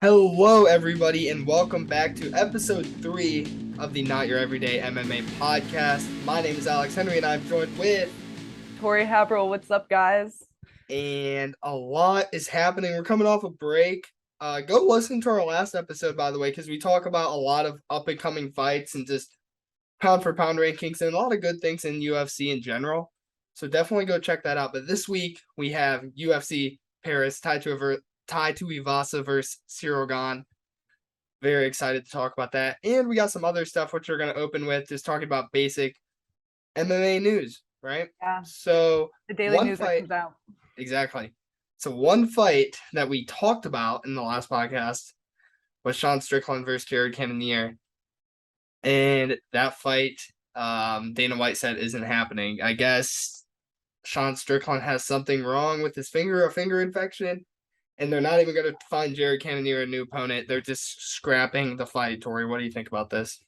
Hello, everybody, and welcome back to episode 3 of the Not Your Everyday MMA podcast. My name is Alex Henry, and I'm joined with, Tori Alex. What's up, guys? and a lot is happening. We're coming off a break. Go listen to our last episode, by the way, because we talk about a lot of up-and-coming fights and just pound-for-pound rankings and a lot of good things in UFC in general. So definitely go check that out. But this week, we have UFC Paris, Tuivasa versus Ciryl Gane. Very excited to talk about that. And we got some other stuff which we're going to open with, just talking about basic MMA news, right? Yeah. So The daily news that comes out. Exactly. So one fight that we talked about in the last podcast was Sean Strickland versus Jared Cannonier. And that fight, Dana White said isn't happening. I guess Sean Strickland has something wrong with his finger, a finger infection. And they're not even going to find Jared Cannonier a new opponent. They're just scrapping the fight. Tori, what do you think about this?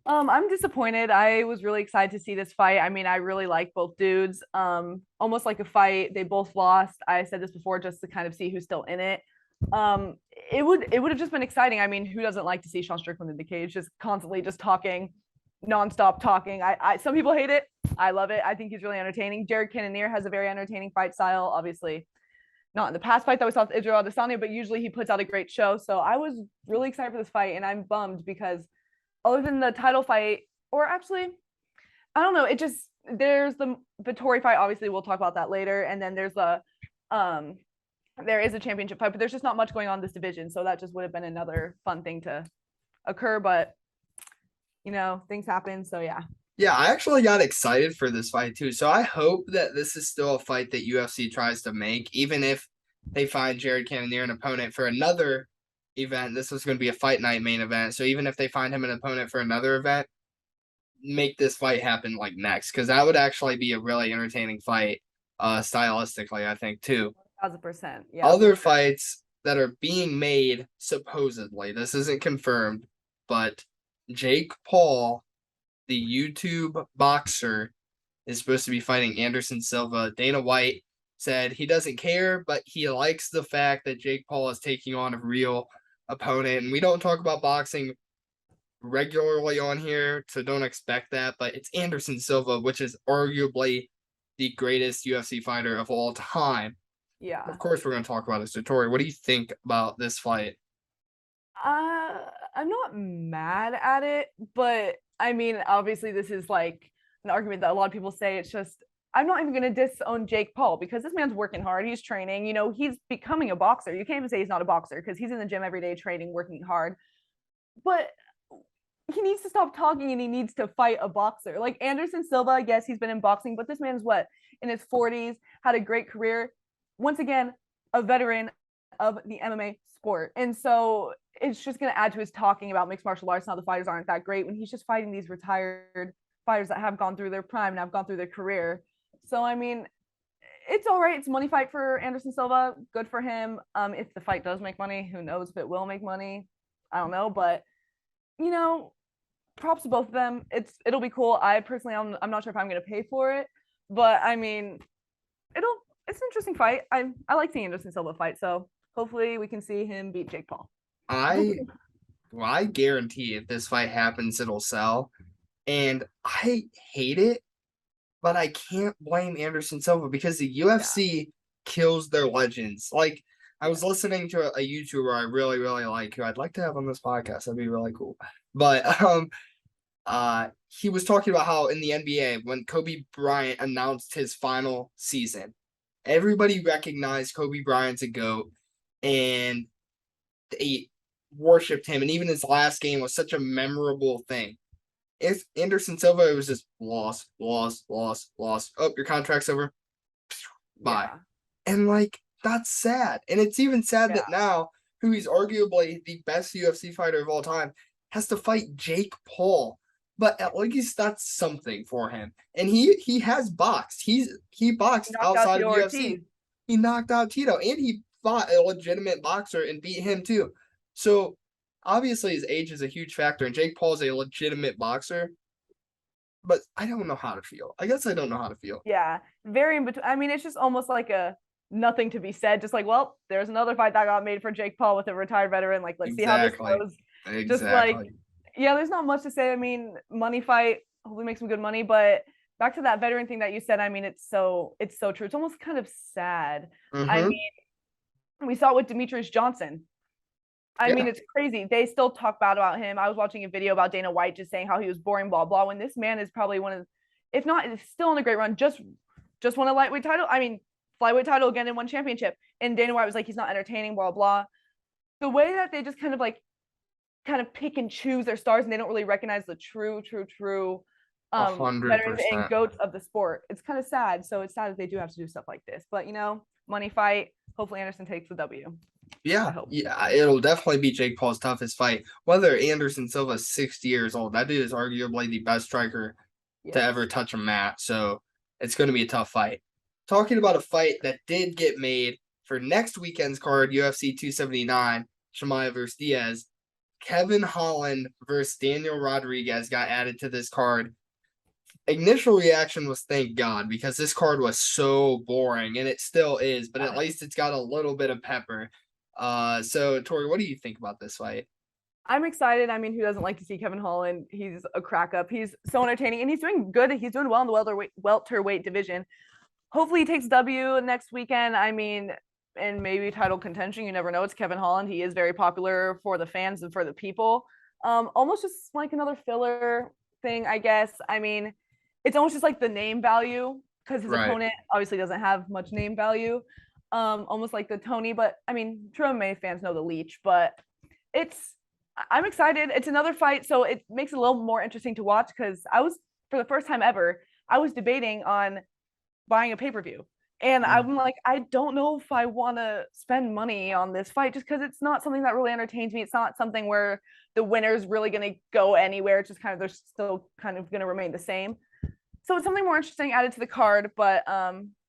I'm disappointed. I was really excited to see this fight. I mean, I really like both dudes. Almost like a fight. They both lost. I said this before just to kind of see who's still in it. It would have just been exciting. I mean, who doesn't like to see Sean Strickland in the cage, just constantly just talking, nonstop talking. I some people hate it. I love it. I think he's really entertaining. Jared Cannonier has a very entertaining fight style. Obviously, not in the past fight that we saw with Israel Adesanya, but usually he puts out a great show. So I was really excited for this fight, and I'm bummed because other than the title fight, or actually, I don't know, it just there's the Tori fight. Obviously, we'll talk about that later, and then there's there is a championship fight, but there's just not much going on in this division, so that just would have been another fun thing to occur. But things happen, so yeah. Yeah, I actually got excited for this fight too. So I hope that this is still a fight that UFC tries to make, even if they find Jared Cannonier an opponent for another event. This was going to be a fight night main event. So even if they find him an opponent for another event, make this fight happen like next, because that would actually be a really entertaining fight, stylistically, I think, too. 1,000%. Yeah. Other fights that are being made, supposedly, this isn't confirmed, but Jake Paul, the YouTube boxer, is supposed to be fighting Anderson Silva. Dana White said he doesn't care, but he likes the fact that Jake Paul is taking on a real opponent. And we don't talk about boxing regularly on here, so don't expect that. But it's Anderson Silva, which is arguably the greatest UFC fighter of all time. Yeah. Of course, we're going to talk about it. So, Tori, what do you think about this fight? I'm not mad at it, but I mean, obviously, this is like an argument that a lot of people say. It's just I'm not even going to disown Jake Paul because this man's working hard. He's training. He's becoming a boxer. You can't even say he's not a boxer because he's in the gym every day training, working hard. But he needs to stop talking and he needs to fight a boxer. Like Anderson Silva, yes, he's been in boxing, but this man's what, in his 40s, had a great career. Once again, a veteran of the MMA sport. And so it's just going to add to his talking about mixed martial arts. Now the fighters aren't that great when he's just fighting these retired fighters that have gone through their prime and have gone through their career. So, I mean, it's all right. It's a money fight for Anderson Silva. Good for him. If the fight does make money, who knows if it will make money? I don't know. But, props to both of them. It'll be cool. I personally, I'm not sure if I'm going to pay for it. But, I mean, it's an interesting fight. I like the Anderson Silva fight. So hopefully we can see him beat Jake Paul. I guarantee if this fight happens, it'll sell. And I hate it, but I can't blame Anderson Silva because the UFC kills their legends. Like, I was listening to a YouTuber I really, really like, who I'd like to have on this podcast. That'd be really cool. But he was talking about how in the NBA, when Kobe Bryant announced his final season, everybody recognized Kobe Bryant's a GOAT, and they worshipped him. And even his last game was such a memorable thing. If Anderson Silva, it was just loss. Oh, your contract's over. Bye. Yeah. And like, that's sad. And it's even sad that now, who he's arguably the best UFC fighter of all time, has to fight Jake Paul. But at least that's something for him. And he has boxed. He boxed outside of UFC. He knocked out Tito, and he fought a legitimate boxer and beat him too. So obviously his age is a huge factor, and Jake Paul is a legitimate boxer. But I don't know how to feel. I guess I don't know how to feel. Yeah, very in between. I mean, it's just almost like a nothing to be said. Just like, well, there's another fight that got made for Jake Paul with a retired veteran. Like, let's see how this Exactly. goes. Just like, Exactly. yeah, there's not much to say. I mean, money fight, hopefully make some good money. But back to that veteran thing that you said, I mean, it's so true. It's almost kind of sad. I Mm-hmm. mean, we saw it with Demetrius Johnson. I mean, Yeah. it's crazy. They still talk bad about him. I was watching a video about Dana White just saying how he was boring, blah blah. When this man is probably one of, if not, is still on a great run. Just won a lightweight title. I mean, flyweight title again and one championship. And Dana White was like, he's not entertaining, blah blah. The way that they just kind of pick and choose their stars and they don't really recognize the true a hundred veterans and percent. goats of the sport. It's kind of sad. So it's sad that they do have to do stuff like this. But money fight. Hopefully Anderson takes the W. I Yeah, hope. yeah, it'll definitely be Jake Paul's toughest fight. Whether Anderson Silva's 60 years old, that dude is arguably the best striker to Yes. ever touch a mat. So it's going to be a tough fight. Talking about a fight that did get made for next weekend's card, UFC 279, Chimaev versus Diaz. Kevin Holland versus Daniel Rodriguez got added to this card. Initial reaction was thank God because this card was so boring and it still is, but at least it's got a little bit of pepper. So Tori, what do you think about this fight? I'm excited. I mean, who doesn't like to see Kevin Holland? He's a crack up. He's so entertaining and he's doing good. He's doing well in the welterweight division. Hopefully he takes W next weekend. I mean, and maybe title contention. You never know. It's Kevin Holland. He is very popular for the fans and for the people. Almost just like another filler thing, I guess. I mean, it's almost just like the name value because his Right. opponent obviously doesn't have much name value. Almost like the Tony, but I mean, true MMA fans know the Leech, but it's I'm excited. It's another fight, so it makes it a little more interesting to watch because I was for the first time ever, I was debating on buying a pay-per-view. And Mm. I'm like, I don't know if I want to spend money on this fight just because it's not something that really entertains me. It's not something where the winner's really going to go anywhere. It's just kind of they're still kind of going to remain the same. So it's something more interesting added to the card. But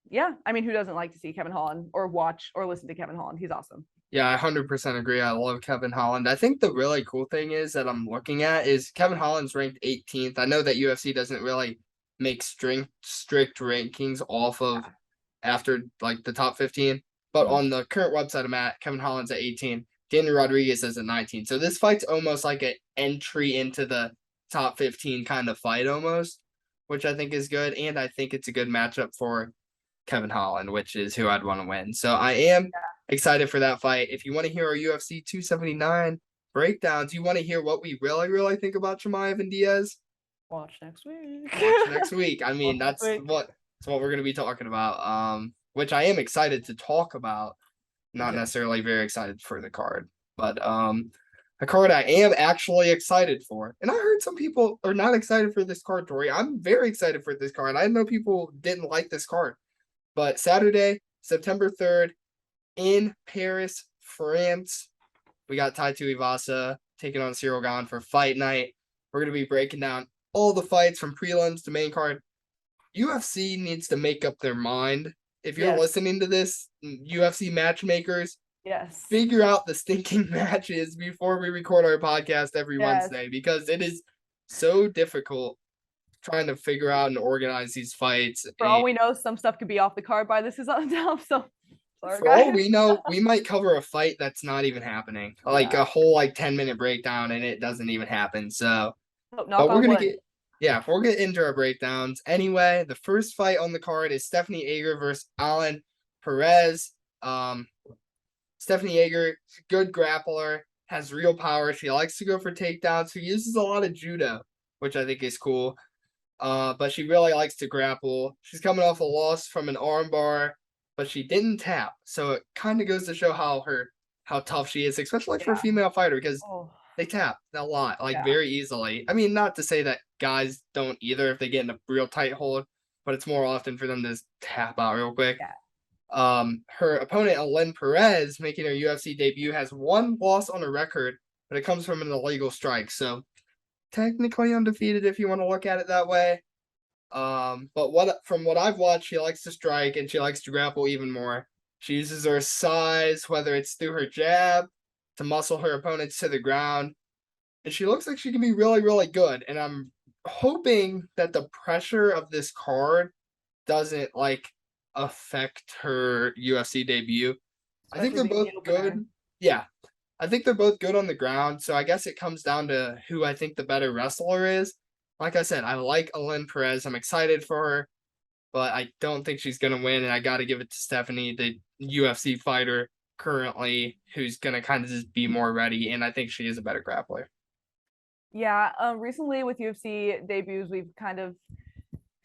yeah, I mean, who doesn't like to see Kevin Holland or watch or listen to Kevin Holland? He's awesome. Yeah, I 100% agree. I love Kevin Holland. I think the really cool thing is that I'm looking at is Kevin Holland's ranked 18th. I know that UFC doesn't really make strict rankings off of after like the top 15, but Mhm. on the current website I'm at, Kevin Holland's at 18. Daniel Rodriguez is at 19. So this fight's almost like an entry into the top 15 kind of fight almost, which I think is good. And I think it's a good matchup for Kevin Holland, which is who I'd want to win. So I am excited for that fight. If you want to hear our UFC 279 breakdowns, you want to hear what we really think about Chimaev and Diaz, Watch next week. watch next week. I mean, Watch next that's week. what we're going to be talking about. Which I am excited to talk about, Me not too. necessarily very excited for the card, but a card I am actually excited for. And I heard some people are not excited for this card, Tori. I'm very excited for this card. I know people didn't like this card. But Saturday, September 3rd, in Paris, France, we got Tuivasa taking on Ciryl Gane for fight night. We're going to be breaking down all the fights from prelims to main card. UFC needs to make up their mind. If you're Yes. listening to this, UFC matchmakers, Yes. figure out the stinking matches before we record our podcast every Yes. Wednesday because it is so difficult trying to figure out and organize these fights. For all we know, some stuff could be off the card by this is on top. So sorry, For all guys. we know, we might cover a fight that's not even happening. Like Yeah. a whole like 10-minute breakdown and it doesn't even happen. So Oh, knock but we're on gonna wood. get yeah, we'll get into our breakdowns. Anyway, the first fight on the card is Stephanie Ager versus Alan Perez. Stephanie Ager, good grappler, has real power. She likes to go for takedowns. She uses a lot of judo, which I think is cool. But she really likes to grapple. She's coming off a loss from an armbar, but she didn't tap. So it kind of goes to show how tough she is, especially for a Yeah. female fighter, because Oh, they tap a lot, like yeah. very easily. I mean, not to say that guys don't either if they get in a real tight hold, but it's more often for them to just tap out real quick. Yeah. Her opponent, Alen Perez, making her UFC debut, has one loss on her record, but it comes from an illegal strike. So technically undefeated if you want to look at it that way. But from what I've watched, she likes to strike and she likes to grapple even more. She uses her size, whether it's through her jab, to muscle her opponents to the ground. And she looks like she can be really good. And I'm hoping that the pressure of this card doesn't like affect her UFC debut. I think especially they're being both the opener. good. Yeah, I think they're both good on the ground. So I guess it comes down to who I think the better wrestler is. Like I said, I like Alen Perez. I'm excited for her, but I don't think she's gonna win. And I got to give it to Stephanie, the UFC fighter currently, who's gonna kind of just be more ready. And I think she is a better grappler. Yeah, recently with UFC debuts, we've kind of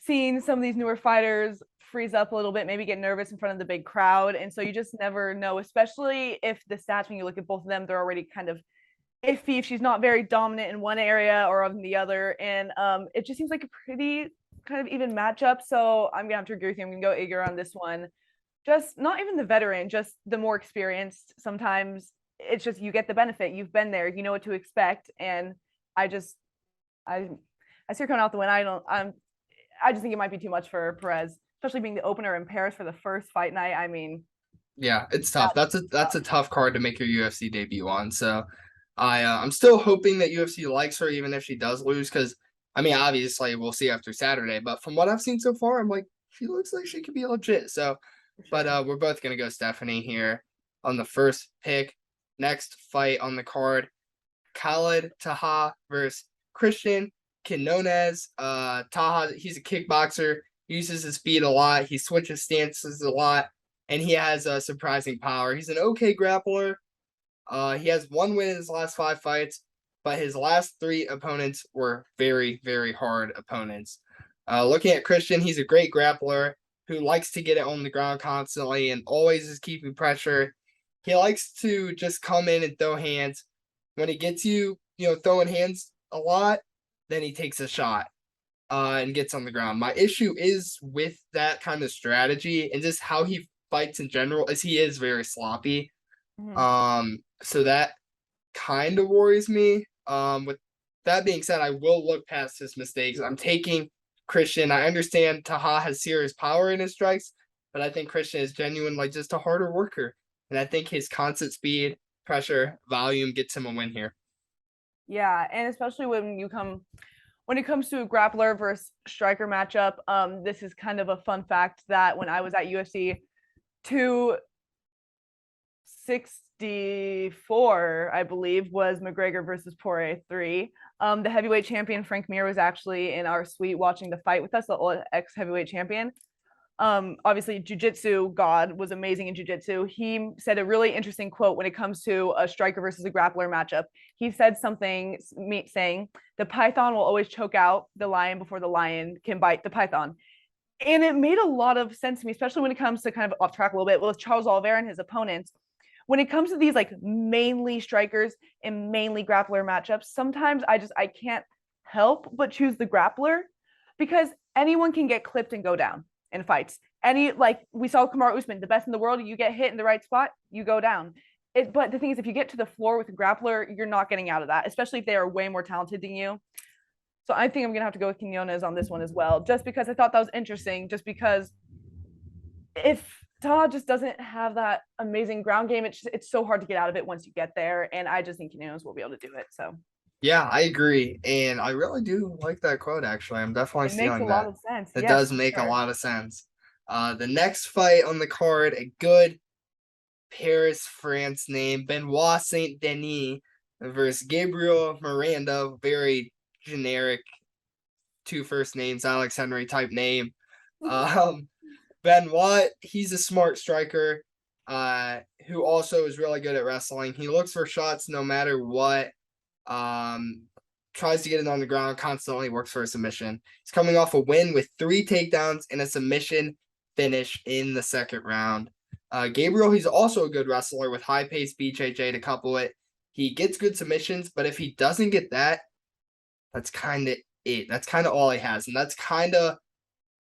seen some of these newer fighters freeze up a little bit, maybe get nervous in front of the big crowd. And so you just never know, especially if the stats, when you look at both of them, they're already kind of iffy if she's not very dominant in one area or in the other. And it just seems like a pretty kind of even matchup. So I'm going to have to agree with you. I'm going to go Igor on this one. Just not even the veteran, just the more experienced. Sometimes it's just you get the benefit. You've been there, you know what to expect. And I just, I see her coming out the win. I just think it might be too much for Perez, especially being the opener in Paris for the first fight night. I mean, Yeah, it's tough. That's a tough card to make your UFC debut on. So I'm still hoping that UFC likes her even if she does lose, because I mean obviously we'll see after Saturday, but from what I've seen so far, I'm like she looks like she could be legit. So but sure. we're both gonna go Stephanie here on the first pick. Next fight on the card, Khaled Taha versus Christian Quinones. Taha, he's a kickboxer, uses his speed a lot, he switches stances a lot, and he has a surprising power. He's an okay grappler. He has one win in his last 5 fights, but his last 3 opponents were very, very hard opponents. Looking at Christian, he's a great grappler who likes to get it on the ground constantly and always is keeping pressure. He likes to just come in and throw hands. When he gets you, throwing hands a lot, then he takes a shot and gets on the ground. My issue is with that kind of strategy and just how he fights in general is he is very sloppy. Mm-hmm. So that kind of worries me. With that being said, I will look past his mistakes. I'm taking Christian. I understand Taha has serious power in his strikes, but I think Christian is genuine, like just a harder worker. And I think his constant speed, pressure, volume gets him a win here. Yeah, and especially when it comes to a grappler versus striker matchup, this is kind of a fun fact that when I was at UFC 264, I believe, was McGregor versus Poirier 3. The heavyweight champion Frank Mir was actually in our suite watching the fight with us, the ex heavyweight champion. Obviously jiu-jitsu god, was amazing in jiu-jitsu. He said a really interesting quote when it comes to a striker versus a grappler matchup. He said something saying the python will always choke out the lion before the lion can bite the python. And it made a lot of sense to me, especially when it comes to, kind of off track a little bit, with Charles Oliveira and his opponents. When it comes to these like mainly strikers and mainly grappler matchups, sometimes I can't help but choose the grappler, because anyone can get clipped and go down in fights. Like we saw Kamaru Usman, the best in the world, you get hit in the right spot, you go down. But the thing is, if you get to the floor with a grappler, you're not getting out of that, especially if they are way more talented than you. So I think I'm gonna have to go with Quinones on this one as well, just because I thought that was interesting. Just because if Taha just doesn't have that amazing ground game, it's so hard to get out of it once you get there, and I just think Quinones will be able to do it. So Yeah, I agree. And I really do like that quote, actually. I'm definitely it makes a stealing lot that. of sense. It Yes, does for make a sure. lot of sense. The next fight on the card, a good Paris, France name, Benoit Saint Denis versus Gabriel Miranda, very generic 2 first names, Alex Henry type name. Um, Benoit, he's a smart striker, who also is really good at wrestling. He looks for shots no matter what. Um, Tries to get it on the ground constantly, works for a submission. He's coming off a win with 3 takedowns and a submission finish in the second round. Gabriel, he's also a good wrestler with high pace BJJ to couple it. He gets good submissions, but if he doesn't get that, that's kind of it. That's kind of all he has. And that's kind of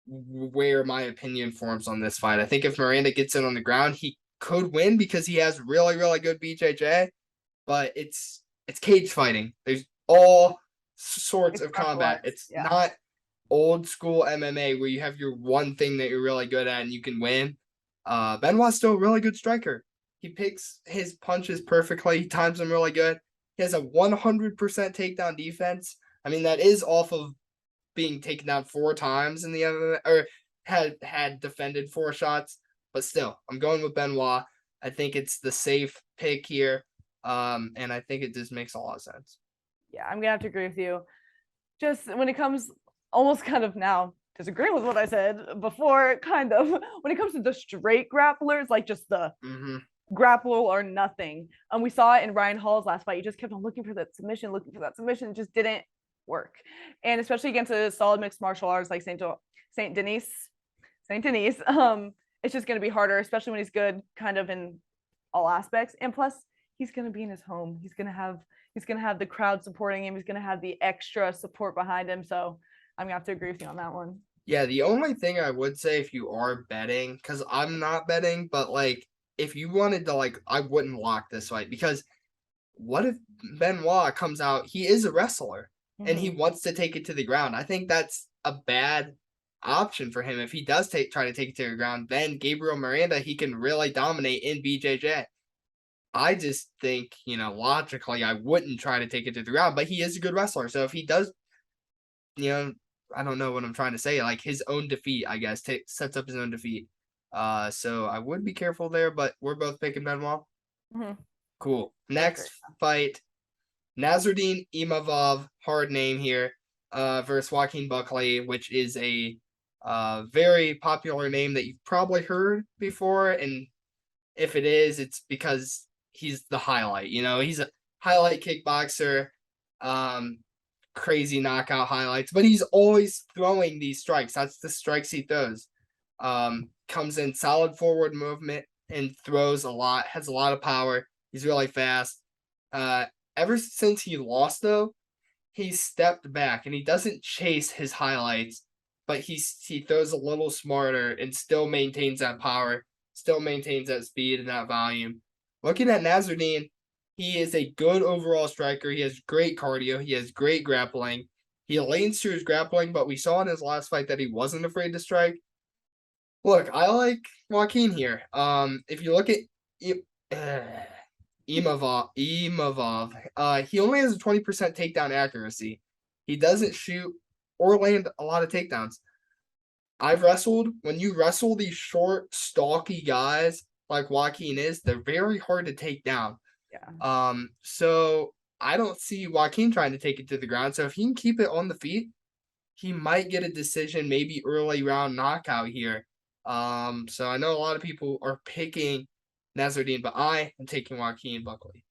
where my opinion forms on this fight. I think if Miranda gets it on the ground, he could win because he has really, really good BJJ, but it's cage fighting. There's all sorts It's of martial combat. arts. It's Yeah. not old school MMA where you have your one thing that you're really good at and you can win. Benoit's still a really good striker. He picks his punches perfectly. He times them really good. He has a 100% takedown defense. I mean, that is off of being taken down 4 times in the MMA, or had defended 4 shots, but still, I'm going with Benoit. I think it's the safe pick here, and I think it just makes a lot of sense. Yeah, I'm gonna have to agree with you. Just when it comes, almost kind of now disagreeing with what I said before, kind of when it comes to the straight grapplers, like just the grapple or nothing. We saw it in Ryan Hall's last fight. He just kept on looking for that submission, it just didn't work. And especially against a solid mixed martial arts like Saint Denis, it's just going to be harder, especially when he's good kind of in all aspects. And plus, he's going to be in his home. He's going to have the crowd supporting him. He's going to have the extra support behind him. So I'm going to have to agree with you on that one. Yeah, the only thing I would say if you are betting, because I'm not betting, but like if you wanted to, like, I wouldn't lock this fight because what if Benoit comes out? He is a wrestler and he wants to take it to the ground. I think that's a bad option for him. If he does try to take it to the ground, then Gabriel Miranda, he can really dominate in BJJ. I just think, logically, I wouldn't try to take it to the ground, but he is a good wrestler. So if he does, I don't know what I'm trying to say, like his own defeat, I guess, sets up his own defeat. So I would be careful there, but we're both picking Benoit. Cool. Next fight, Nasruddin Imavov, hard name here, versus Joaquin Buckley, which is a very popular name that you've probably heard before. And if it is, it's because he's the highlight. He's a highlight kickboxer, crazy knockout highlights, but he's always throwing these strikes. That's the strikes he throws. Comes in solid forward movement and throws a lot, has a lot of power. He's really fast. Ever since he lost, though, he's stepped back and he doesn't chase his highlights, but he throws a little smarter and still maintains that power, still maintains that speed and that volume. Looking at Nasruddin, he is a good overall striker. He has great cardio. He has great grappling. He leans to his grappling, but we saw in his last fight that he wasn't afraid to strike. Look, I like Joaquin here. If you look at Imavov, he only has a 20% takedown accuracy. He doesn't shoot or land a lot of takedowns. I've wrestled. When you wrestle these short, stalky guys like Joaquin is, they're very hard to take down. Yeah. So I don't see Joaquin trying to take it to the ground. So if he can keep it on the feet, he might get a decision, maybe early round knockout here. So I know a lot of people are picking Nasruddin, but I am taking Joaquin Buckley.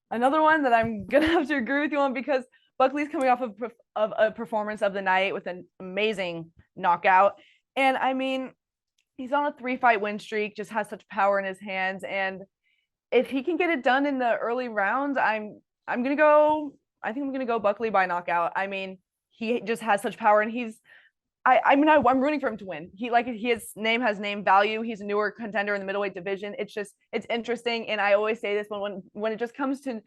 Another one that I'm gonna have to agree with you on because Buckley's coming off of a performance of the night with an amazing knockout, and I mean, he's on a 3-fight win streak, just has such power in his hands, and if he can get it done in the early rounds, I'm gonna go. I think I'm gonna go Buckley by knockout. I mean, he just has such power, and I'm rooting for him to win. His name has name value. He's a newer contender in the middleweight division. It's interesting, and I always say this when it just comes to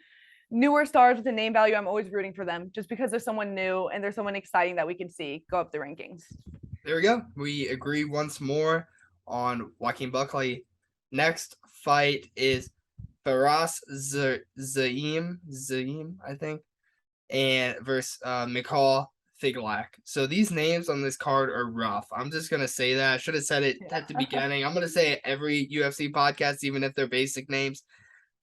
newer stars with a name value, I'm always rooting for them just because there's someone new and there's someone exciting that we can see go up the rankings. There we go. We agree once more on Joaquin Buckley. Next fight is Faraz Zaim, I think, and versus Mikhail Figlak. So these names on this card are rough. I'm just gonna say that. I should have said it at the beginning. I'm gonna say it every UFC podcast, even if they're basic names,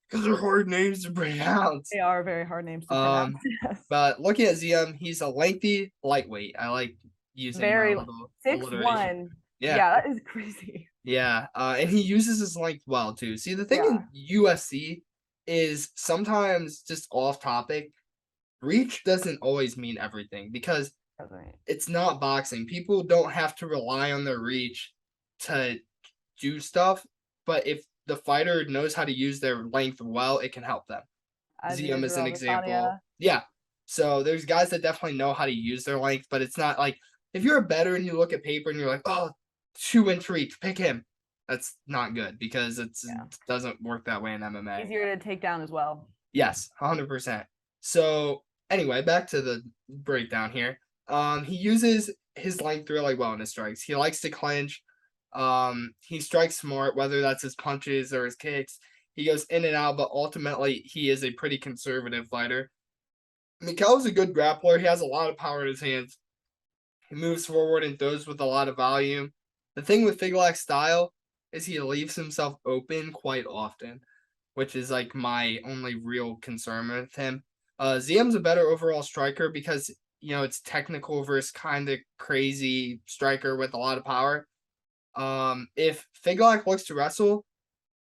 because they're hard names to pronounce. They are very hard names to pronounce. Yes. But looking at Ziam, he's a lengthy lightweight. I like using very 6'1". Yeah, that is crazy. Yeah, and he uses his length well too. See, the thing in UFC is sometimes just off topic. Reach doesn't always mean everything because it's not boxing. People don't have to rely on their reach to do stuff, but if the fighter knows how to use their length well, it can help them. Ziam is an example. Yeah. So there's guys that definitely know how to use their length, but it's not like if you're a bettor and you look at paper and you're like, oh, 2-inch reach, pick him. That's not good because it doesn't work that way in MMA. Easier to take down as well. Yes, 100%. So anyway, back to the breakdown here. He uses his length really well in his strikes. He likes to clinch. He strikes smart, whether that's his punches or his kicks. He goes in and out, but ultimately he is a pretty conservative fighter. Mikhail is a good grappler. He has a lot of power in his hands. He moves forward and throws with a lot of volume. The thing with Figlak's style is he leaves himself open quite often, which is like my only real concern with him. ZM's a better overall striker because it's technical versus kind of crazy striker with a lot of power. If Figlak looks to wrestle,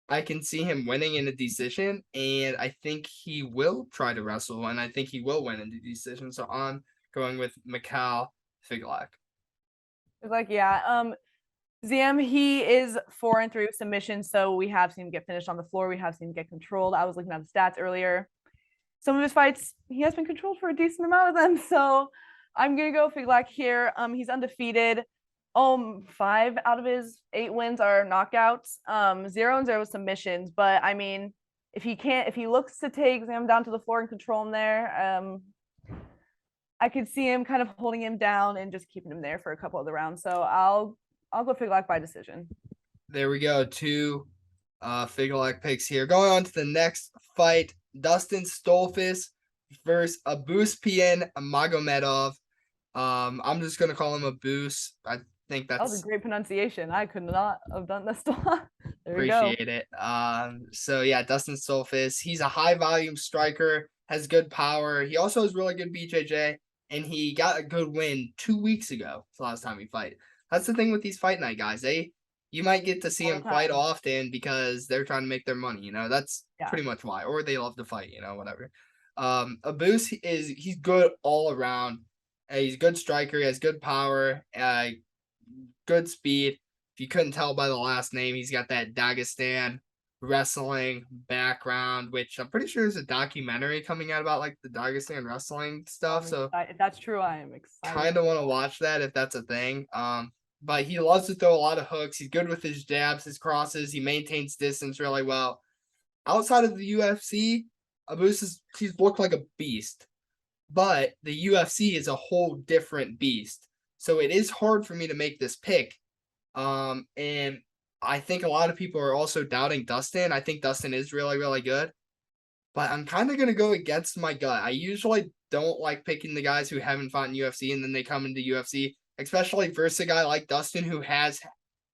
I can see him winning in a decision, and I think he will try to wrestle, and I think he will win in the decision. So I'm going with Mikhail Figlak. It's like, yeah. ZM, he is 4-3 with submissions, so we have seen him get finished on the floor. We have seen him get controlled. I was looking at the stats earlier. Some of his fights, he has been controlled for a decent amount of them. So I'm gonna go Figlak here. He's undefeated. 5 out of his 8 wins are knockouts. 0-0 submissions. But I mean, if he looks to take Zam down to the floor and control him there, I could see him kind of holding him down and just keeping him there for a couple of the rounds. So I'll go Figlak by decision. There we go. 2 Figlak picks here. Going on to the next fight, Dustin Stolfus versus Abus Magomedov. I'm just gonna call him Abus. I think That was that's a great pronunciation. I could not have done this. There we go. appreciate it. So yeah, Dustin Stolfus. He's a high volume striker, has good power. He also has really good BJJ, and he got a good win 2 weeks ago. It's the last time he fight. That's the thing with these fight night guys. You might get to see All the them quite time. often because they're trying to make their money. That's Yeah. pretty much why. Or they love to fight. Whatever. Abus he's good all around. He's a good striker. He has good power. Good speed. If you couldn't tell by the last name, he's got that Dagestan wrestling background, which I'm pretty sure is a documentary coming out about like the Dagestan wrestling stuff. So If that's true, I am excited. kind of want to watch that if that's a thing. But he loves to throw a lot of hooks. He's good with his jabs, his crosses. He maintains distance really well. Outside of the UFC, he's looked like a beast. But the UFC is a whole different beast. So it is hard for me to make this pick. And I think a lot of people are also doubting Dustin. I think Dustin is really, really good. But I'm kind of going to go against my gut. I usually don't like picking the guys who haven't fought in UFC and then they come into UFC, especially versus a guy like Dustin who has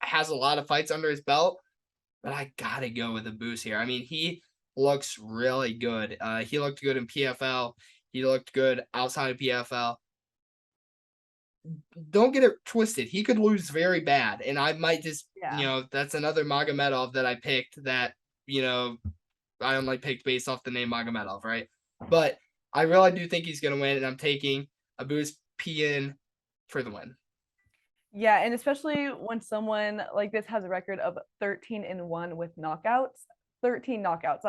a lot of fights under his belt. But I got to go with the boost here. I mean, he looks really good. He looked good in PFL. He looked good outside of PFL. Don't get it twisted. He could lose very bad. And I might just, that's another Magomedov that I picked that, I only picked based off the name Magomedov, right? But I really do think he's going to win, and I'm taking Abus Pian for the win. Yeah, and especially when someone like this has a record of 13-1 with knockouts, 13 knockouts.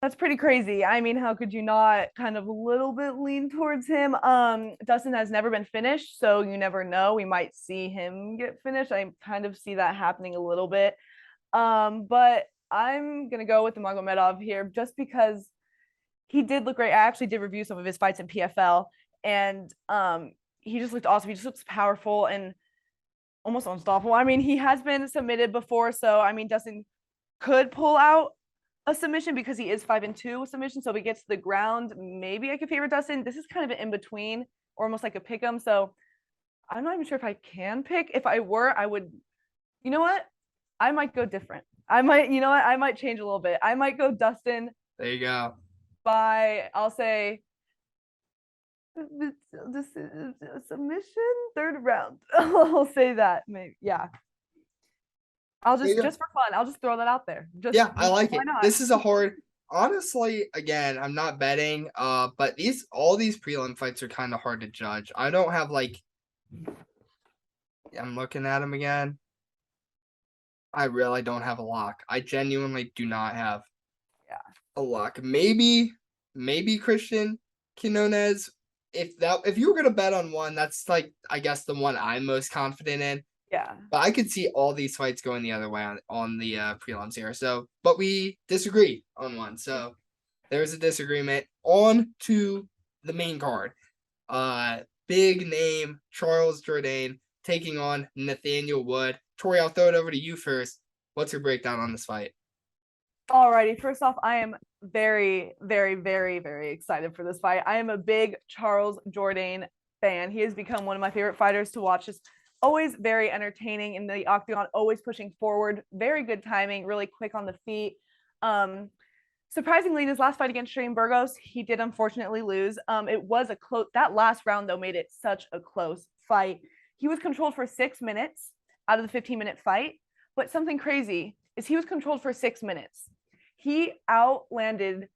That's pretty crazy. I mean, how could you not kind of a little bit lean towards him? Dustin has never been finished, so you never know. We might see him get finished. I kind of see that happening a little bit. But I'm gonna go with the Magomedov here just because he did look great. I actually did review some of his fights in PFL, and he just looked awesome. He just looks powerful and almost unstoppable. I mean, he has been submitted before, so I mean, Dustin could pull out a submission because he is 5-2 with submission. So if he gets to the ground, maybe I could favor Dustin. This is kind of an in between, or almost like a pick 'em. So I'm not even sure if I can pick. If I were, I would. You know what? I might go different. I might change a little bit. I might go Dustin. There you go. I'll say this is a submission, 3rd round. I'll say that. Maybe, yeah. I'll just for fun. I'll just throw that out there. I like it. Not? This is a hard. Honestly, again, I'm not betting. But all these prelim fights are kind of hard to judge. I don't have like. I'm looking at them again. I really don't have a lock. I genuinely do not have. A lock. Maybe Christian Quinones. If you were gonna bet on one, that's like I guess the one I'm most confident in. Yeah. But I could see all these fights going the other way on the prelims here. So, but we disagree on one. So there's a disagreement. On to the main card. Big name Charles Jourdain taking on Nathaniel Wood. Tori, I'll throw it over to you first. What's your breakdown on this fight? Alrighty. First off, I am very, very, very, very excited for this fight. I am a big Charles Jourdain fan. He has become one of my favorite fighters to watch. Just always very entertaining in the octagon, always pushing forward, very good timing, really quick on the feet. Surprisingly, in his last fight against Shane Burgos, he did unfortunately lose. It was a close. That last round though made it such a close fight. He was controlled for 6 minutes out of the 15-minute fight. But something crazy is he was controlled for 6 minutes. He outlanded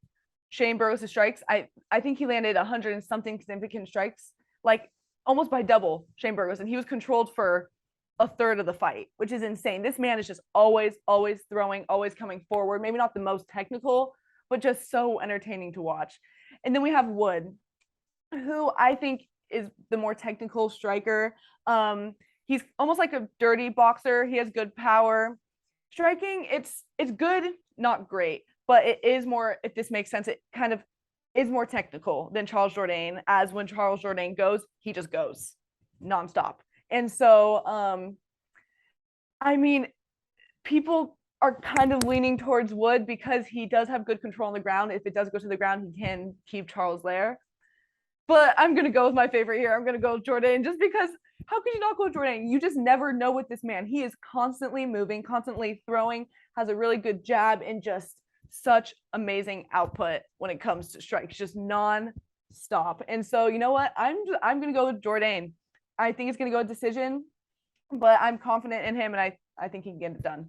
Shane Burgos' strikes. I think he landed 100 and something significant strikes, like almost by double Shane Burgos, and he was controlled for a third of the fight, which is insane. This man is just always throwing, always coming forward. Maybe not the most technical, but just so entertaining to watch. And then we have Wood, who I think is the more technical striker. He's almost like a dirty boxer. He has good power. Striking, it's good, not great, but it is more, if this makes sense, it kind of is more technical than Charles Jourdain, as when Charles Jourdain goes, he just goes nonstop. And so, I mean, people are kind of leaning towards Wood because he does have good control on the ground. If it does go to the ground, he can keep Charles there. But I'm going to go with my favorite here. I'm going to go with Jourdain, just because how could you not go with Jourdain? You just never know with this man. He is constantly moving, constantly throwing, has a really good jab, and just such amazing output when it comes to strikes, just non-stop. And so, you know what? I'm going to go with Jourdain. I think it's going to go a decision, but I'm confident in him, and I think he can get it done.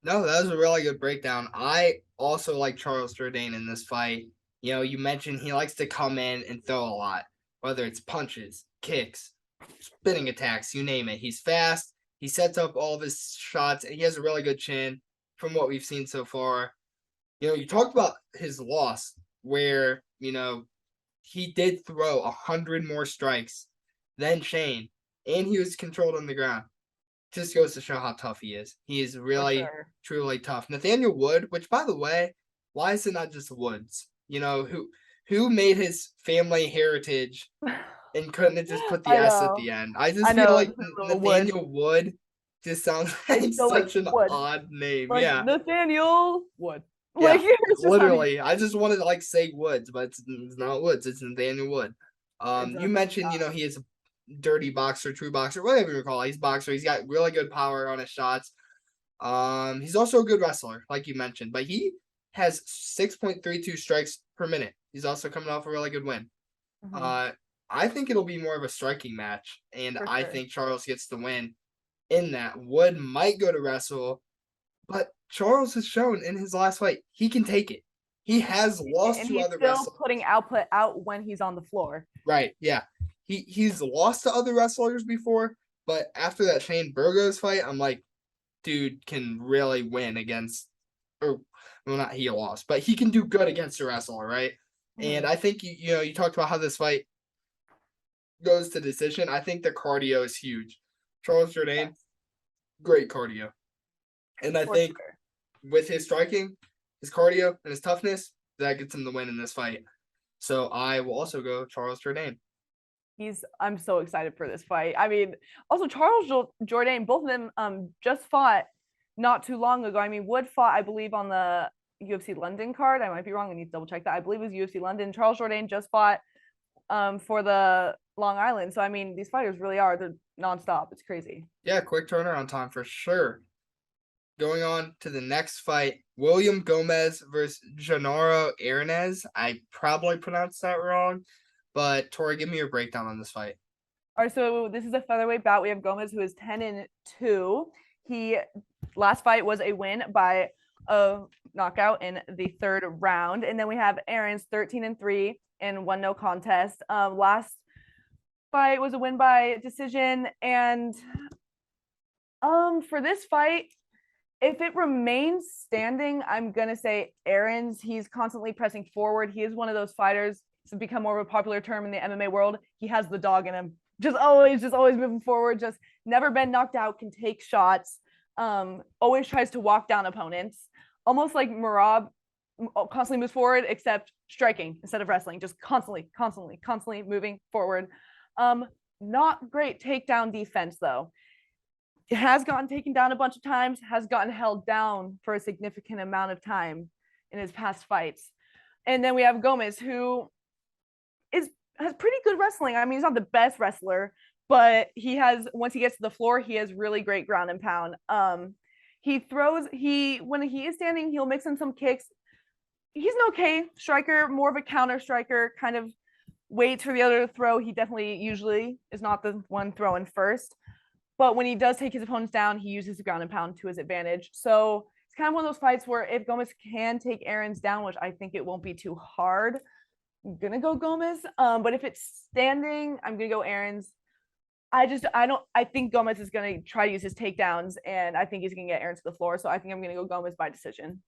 No, that was a really good breakdown. I also like Charles Jourdain in this fight. You know, you mentioned he likes to come in and throw a lot, whether it's punches, kicks, spinning attacks, you name it. He's fast. He sets up all of his shots, and he has a really good chin from what we've seen so far. You know, you talked about his loss where, you know, he did throw 100 more strikes than Shane, and he was controlled on the ground. Just goes to show how tough he is. He is really, sure. truly tough. Nathaniel Wood, which, by the way, why is it not just Woods? You know, who made his family heritage and couldn't have just put the S at the end? I just feel like Nathaniel Wood just sounds like such an odd name. Like yeah. Nathaniel Wood. Like, yeah, literally. I just wanted to like say Woods, but it's not Woods. It's Nathaniel Wood. You mentioned, you know, he is a dirty boxer, true boxer, whatever you call it. He's a boxer. He's got really good power on his shots. He's also a good wrestler, like you mentioned, but he has 6.32 strikes per minute. He's also coming off a really good win. Mm-hmm. I think it'll be more of a striking match, and I think Charles gets the win in that. Wood might go to wrestle, but Charles has shown in his last fight he can take it. He has lost to other wrestlers. He's still putting output out when he's on the floor. Right, yeah. He's lost to other wrestlers before, but after that Shane Burgos fight, I'm like, dude can really win against, or well, not he lost, but he can do good against a wrestler, right? Mm-hmm. And I think you talked about how this fight goes to decision. I think the cardio is huge. Charles Jourdain, great cardio, and I think with his striking, his cardio, and his toughness, that gets him the win in this fight. So I will also go Charles Jourdain. I'm so excited for this fight. I mean, also Charles Jourdain, both of them just fought not too long ago. I mean, Wood fought, I believe, on the UFC London card. I might be wrong. I need to double check that. I believe it was UFC London. Charles Jourdain just fought for the Long Island. So I mean, these fighters really they're nonstop. It's crazy. Yeah, quick turnaround time for sure. Going on to the next fight, William Gomez versus Genaro Arenas. I probably pronounced that wrong, but Tori, give me your breakdown on this fight. All right, so this is a featherweight bout. We have Gomez, who is 10-2. He last fight was a win by a knockout in the third round, and then we have Arenas 13-3 and 1 no contest. Last fight was a win by decision, and for this fight, if it remains standing, I'm gonna say Arenas. He's constantly pressing forward. He is one of those fighters. It's become more of a popular term in the MMA world. He has the dog in him. Just always moving forward. Just never been knocked out. Can take shots. Always tries to walk down opponents. Almost like Merab constantly moves forward, except striking instead of wrestling. Just constantly moving forward. Not great takedown defense though. It has gotten taken down a bunch of times, has gotten held down for a significant amount of time in his past fights. And then we have Gomez, who is has pretty good wrestling. I mean, he's not the best wrestler, but he has, once he gets to the floor, he has really great ground and pound. He throws, when he is standing, he'll mix in some kicks. He's an okay striker, more of a counter striker, kind of waits for the other to throw. He definitely usually is not the one throwing first. But when he does take his opponents down, he uses the ground and pound to his advantage. So it's kind of one of those fights where if Gomez can take Aaron's down, which I think it won't be too hard, I'm gonna go Gomez. But if it's standing, I'm gonna go Aaron's. I think Gomez is gonna try to use his takedowns, and I think he's gonna get Aaron to the floor. So I think I'm gonna go Gomez by decision.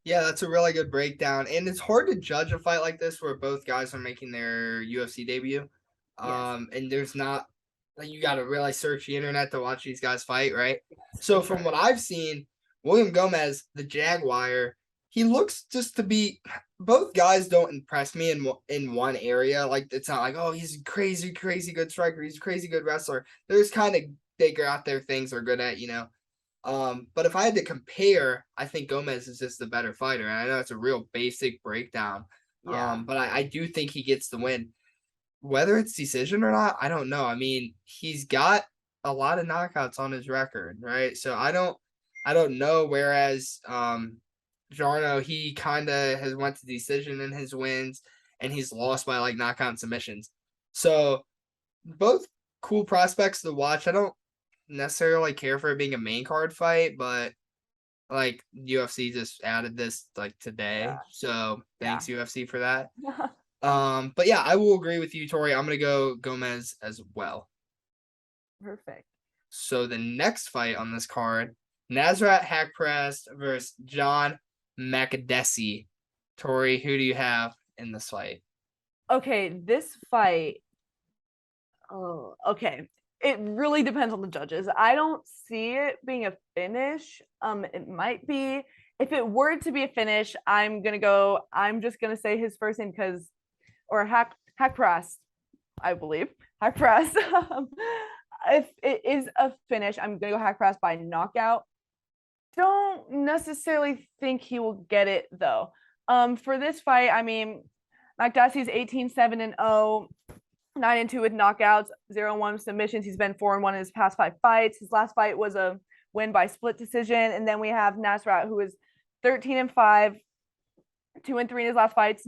Yeah, that's a really good breakdown. And it's hard to judge a fight like this where both guys are making their UFC debut. Yes. And there's not like you gotta really search the internet to watch these guys fight, right? So from what I've seen, William Gomez, the Jaguar, he looks just to be both guys don't impress me in one area. Like it's not like, oh, he's a crazy, crazy good striker, he's a crazy good wrestler. There's kind of they go out there things they're good at, you know. But if I had to compare, I think Gomez is just the better fighter. And I know it's a real basic breakdown. Yeah. But I do think he gets the win. Whether it's decision or not, I don't know. I mean, he's got a lot of knockouts on his record, right? So I don't know. Whereas Jarno, he kind of has went to decision in his wins, and he's lost by like knockout and submissions. So both cool prospects to watch. I don't necessarily care for it being a main card fight, but like UFC just added this like today. Yeah. So thanks Yeah. UFC for that. But yeah, I will agree with you, Tori. I'm gonna go Gomez as well. Perfect. So the next fight on this card, Nasrat Haqparast versus John Makdessi. Tori, who do you have in this fight? Okay, this fight. Oh, okay. It really depends on the judges. I don't see it being a finish. It might be. If it were to be a finish, I'm gonna go. I'm just gonna say his first name because, or Hack Press, I believe Hack Press. If it is a finish, I'm gonna go Hack Press by knockout. Don't necessarily think he will get it though. For this fight, I mean, Makdessi's 18-7-0, 9-2 with knockouts, 0-1 submissions. He's been 4-1 in his past 5 fights. His last fight was a win by split decision. And then we have Nasrat, who is 13-5, 2-3 in his last fights,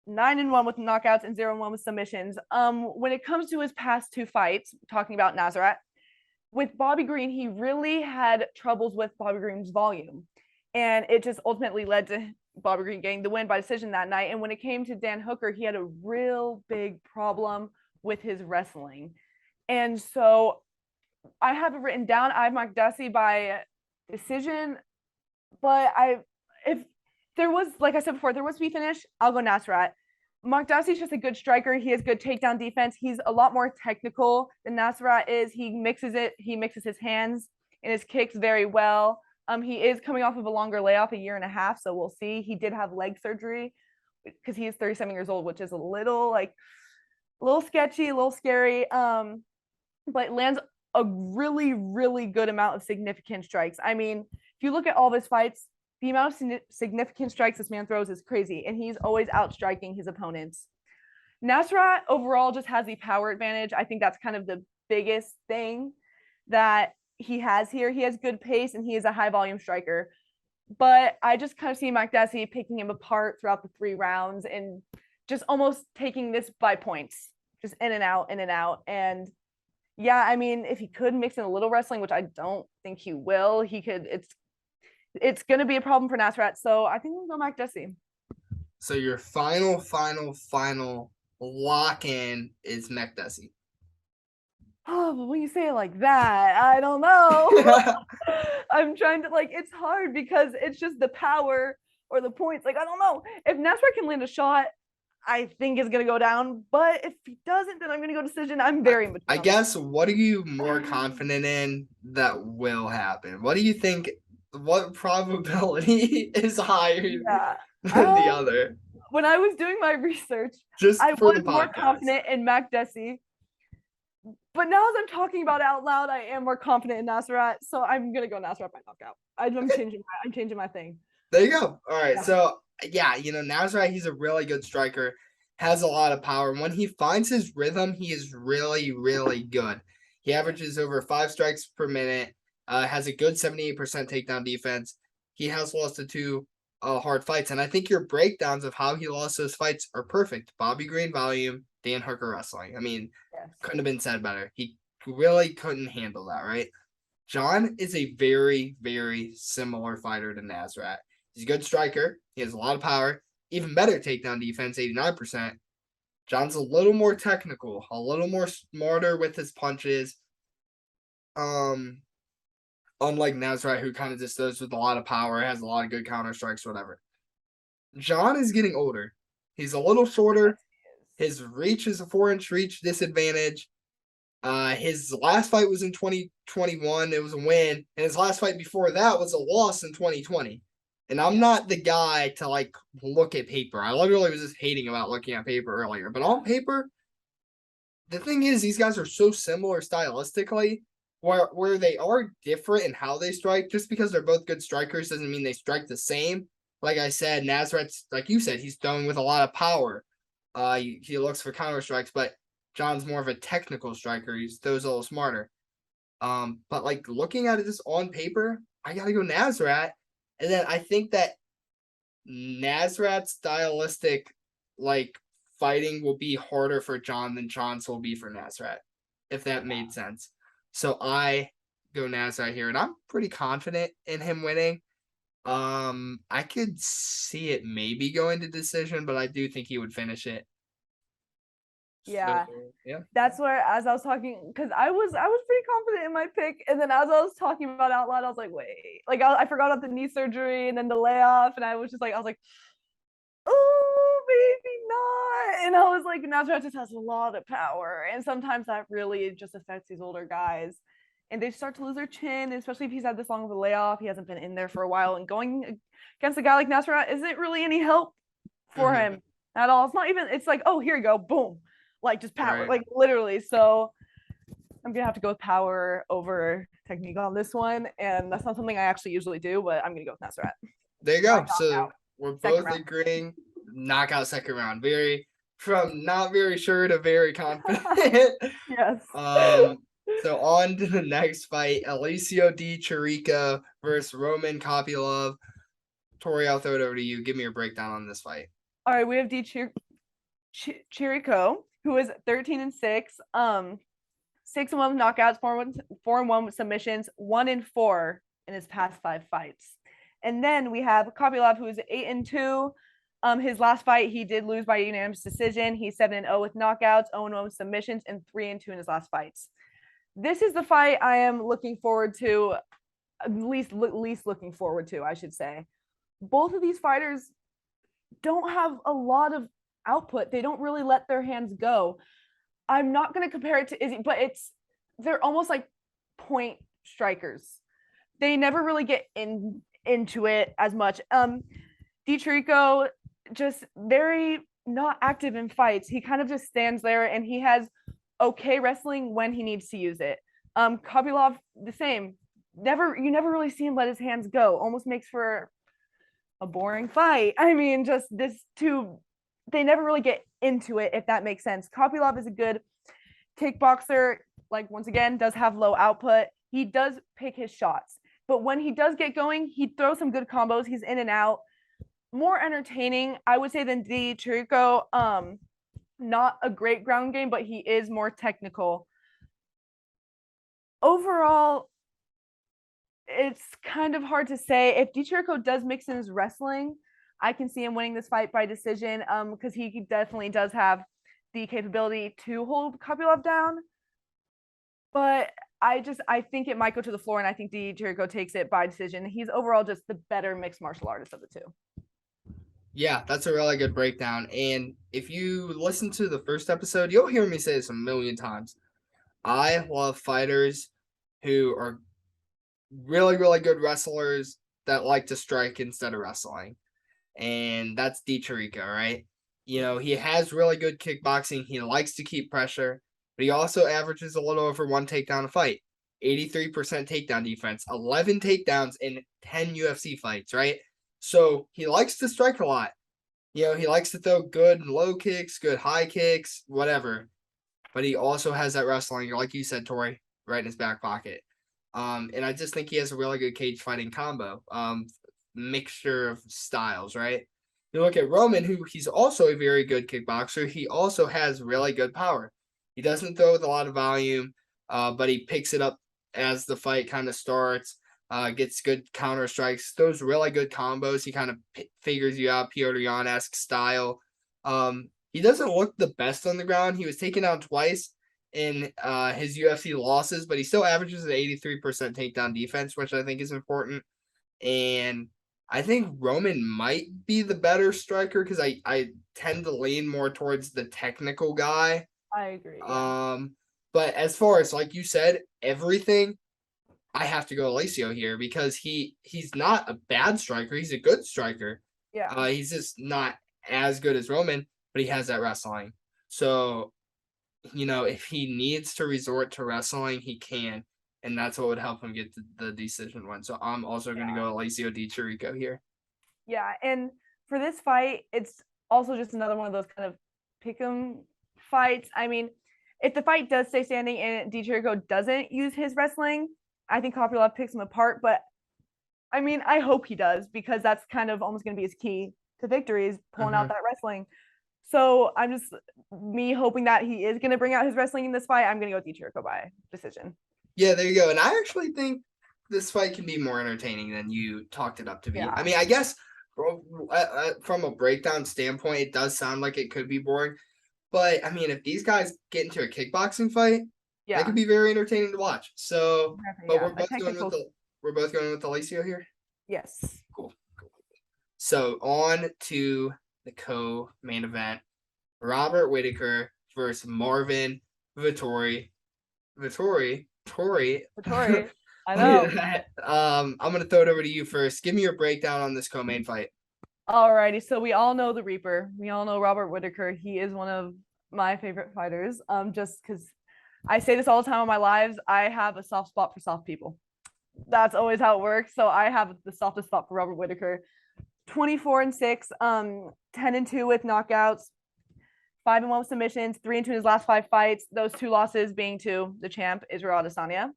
9-1 with knockouts and 0-1 with submissions. When it comes to his past 2 fights, talking about Nasrat, with Bobby Green, he really had troubles with Bobby Green's volume. And it just ultimately led to Bobby Green getting the win by decision that night. And when it came to Dan Hooker, he had a real big problem with his wrestling. And so I have it written down. I have Makdessi by decision, but if there was, like I said before, there was to be finish, I'll go Nasrat. Makdessi's just a good striker. He has good takedown defense. He's a lot more technical than Nasrat is. He mixes his hands and his kicks very well. He is coming off of a longer layoff, 1.5 years, so we'll see. He did have leg surgery because he is 37 years old, which is a little sketchy, a little scary. But lands a really, really good amount of significant strikes. I mean, if you look at all of his fights, the amount of significant strikes this man throws is crazy, and he's always outstriking his opponents. Nasrat overall just has the power advantage. I think that's kind of the biggest thing that he has here. He has good pace, and he is a high volume striker. But I just kind of see Makdessi picking him apart throughout the 3 rounds and just almost taking this by points, just in and out, in and out. And yeah, I mean, if he could mix in a little wrestling, which I don't think he will, he could. It's going to be a problem for Nasrat. So I think we'll go Makdessi. So your final lock in is Makdessi. Oh, but when you say it like that, I don't know. I'm trying to it's hard because it's just the power or the points. I don't know. If Nasrat can land a shot, I think it's gonna go down. But if he doesn't, then I'm gonna go decision. I'm very much. I guess what are you more confident in that will happen? What do you think? What probability is higher than the other? When I was doing my research, just I for was more confident in Makdessi. But now as I'm talking about it out loud, I am more confident in Nasrat. So I'm gonna go Nasrat by knockout. I'm changing my thing. There you go. All right. Yeah. So yeah, Nasrat, he's a really good striker. has a lot of power. When he finds his rhythm, he is really, really good. He averages over 5 strikes per minute, has a good 78% takedown defense. He has lost to 2 hard fights. And I think your breakdowns of how he lost those fights are perfect. Bobby Green volume, Dan Hooker wrestling. I mean, Yes. couldn't have been said better. He really couldn't handle that, right? John is a very, very similar fighter to Nasrat. He's a good striker. He has a lot of power. Even better takedown defense, 89%. John's a little more technical, a little more smarter with his punches. Um, Unlike Nasrat, who kind of just does with a lot of power, has a lot of good counter strikes, whatever. John is getting older. He's a little shorter. His reach is a 4-inch reach disadvantage. His last fight was in 2021. It was a win, and his last fight before that was a loss in 2020. And I'm not the guy to like look at paper. I literally was just hating about looking at paper earlier. But on paper, the thing is, these guys are so similar stylistically, where they are different in how they strike. Just because they're both good strikers doesn't mean they strike the same. Like I said, Nasrat's, like you said, he's throwing with a lot of power. He looks for counter strikes, but John's more of a technical striker. He throws a little smarter. But like looking at it just on paper, I gotta go Nasrat. And then I think that Nasrat's stylistic like fighting will be harder for John than John's will be for Nasrat, if that made sense. So I go Nasrat here, and I'm pretty confident in him winning. I could see it maybe going to decision, but I do think he would finish it. Yeah. So, yeah. That's where, as I was talking, because I was pretty confident in my pick, and then as I was talking about it out loud, I was like, wait, like I forgot about the knee surgery and then the layoff, and I was like, oh, maybe not. And I was like, Nasrat just has a lot of power, and sometimes that really just affects these older guys, and they start to lose their chin, especially if he's had this long of a layoff. He hasn't been in there for a while, and going against a guy like Nasrat isn't really any help for him at all. It's not even. It's like, oh, here you go, boom, like just power, Right. like literally. So I'm gonna have to go with power over technique on this one, and that's not something I actually usually do, but I'm gonna go with Nasrat. There you go. So we're both round. agreeing. Knockout second round. Very from not very sure to very confident. Yes. So on to the next fight. Alessio Di Chirico versus Roman Kopylov. Tori, I'll throw it over to you. Give me your breakdown on this fight. All right, we have Chirico, who is 13-6. 6-1 with knockouts, 4-1 with submissions, 1-4 in his past 5 fights. And then we have Kopylov, who is 8-2. His last fight, he did lose by unanimous decision. He's 7-0 with knockouts, 0-1 with submissions, and 3-2 in his last fights. This is the fight I am looking forward to, least looking forward to, I should say. Both of these fighters don't have a lot of output. They don't really let their hands go. I'm not going to compare it to Izzy, but they're almost like point strikers. They never really get into it as much. Di Chirico, just very not active in fights. He kind of just stands there, and he has okay wrestling when he needs to use it. Kopylov, the same. You never really see him let his hands go. Almost makes for a boring fight. I mean, just they never really get into it, if that makes sense. Kopylov is a good kickboxer, like once again, does have low output. He does pick his shots, but when he does get going, he throws some good combos. He's in and out. More entertaining, I would say, than Di Chirico. Not a great ground game, but he is more technical. Overall, it's kind of hard to say. If Di Chirico does mix in his wrestling, I can see him winning this fight by decision, because he definitely does have the capability to hold Kopylov down. But I think it might go to the floor, and I think Di Chirico takes it by decision. He's overall just the better mixed martial artist of the two. Yeah, that's a really good breakdown. And if you listen to the first episode, you'll hear me say this a million times. I love fighters who are really, really good wrestlers that like to strike instead of wrestling. And that's Di Chirico, right? You know, he has really good kickboxing. He likes to keep pressure, but he also averages a little over 1 takedown a fight. 83% takedown defense, 11 takedowns in 10 UFC fights, right? So he likes to strike a lot. You know, he likes to throw good low kicks, good high kicks, whatever. But he also has that wrestling, like you said, Tori, right in his back pocket. And I just think he has a really good cage fighting combo, mixture of styles, right? You look at Roman, who he's also a very good kickboxer. He also has really good power. He doesn't throw with a lot of volume, but he picks it up as the fight kind of starts. Gets good counter strikes, throws really good combos. He kind of figures you out, Piotr Jan-esque style. He doesn't look the best on the ground. He was taken down twice in his UFC losses, but he still averages an 83% takedown defense, which I think is important. And I think Roman might be the better striker because I tend to lean more towards the technical guy. I agree. Yeah. But as far as, like you said, everything, I have to go Alessio here because he's not a bad striker. He's a good striker. Yeah. He's just not as good as Roman, but he has that wrestling. So, you know, if he needs to resort to wrestling, he can. And that's what would help him get the decision win. So I'm also going to go Alessio Di Chirico here. Yeah. And for this fight, it's also just another one of those kind of pick 'em fights. I mean, if the fight does stay standing and Di Chirico doesn't use his wrestling, I think Kopylov picks him apart. But I mean, I hope he does because that's kind of almost going to be his key to victory is pulling out that wrestling. So I'm just me hoping that he is going to bring out his wrestling in this fight. I'm going to go Di Chirico by decision. Yeah, there you go. And I actually think this fight can be more entertaining than you talked it up to be. Yeah. I mean, I guess from a breakdown standpoint, it does sound like it could be boring. But I mean, if these guys get into a kickboxing fight, that could be very entertaining to watch. So, but we're both going with Alessio here. Yes. Cool. So on to the co-main event: Robert Whittaker versus Marvin Vettori. Tori. I know. I'm gonna throw it over to you first. Give me your breakdown on this co-main fight. Alrighty, so we all know the Reaper. We all know Robert Whittaker. He is one of my favorite fighters. Just because I say this all the time in my lives, I have a soft spot for soft people. That's always how it works. So I have the softest spot for Robert Whittaker. 24-6, 10-2 with knockouts, 5-1 with submissions, 3-2 in his last 5 fights. Those 2 losses being to the champ Ciryl Adesanya.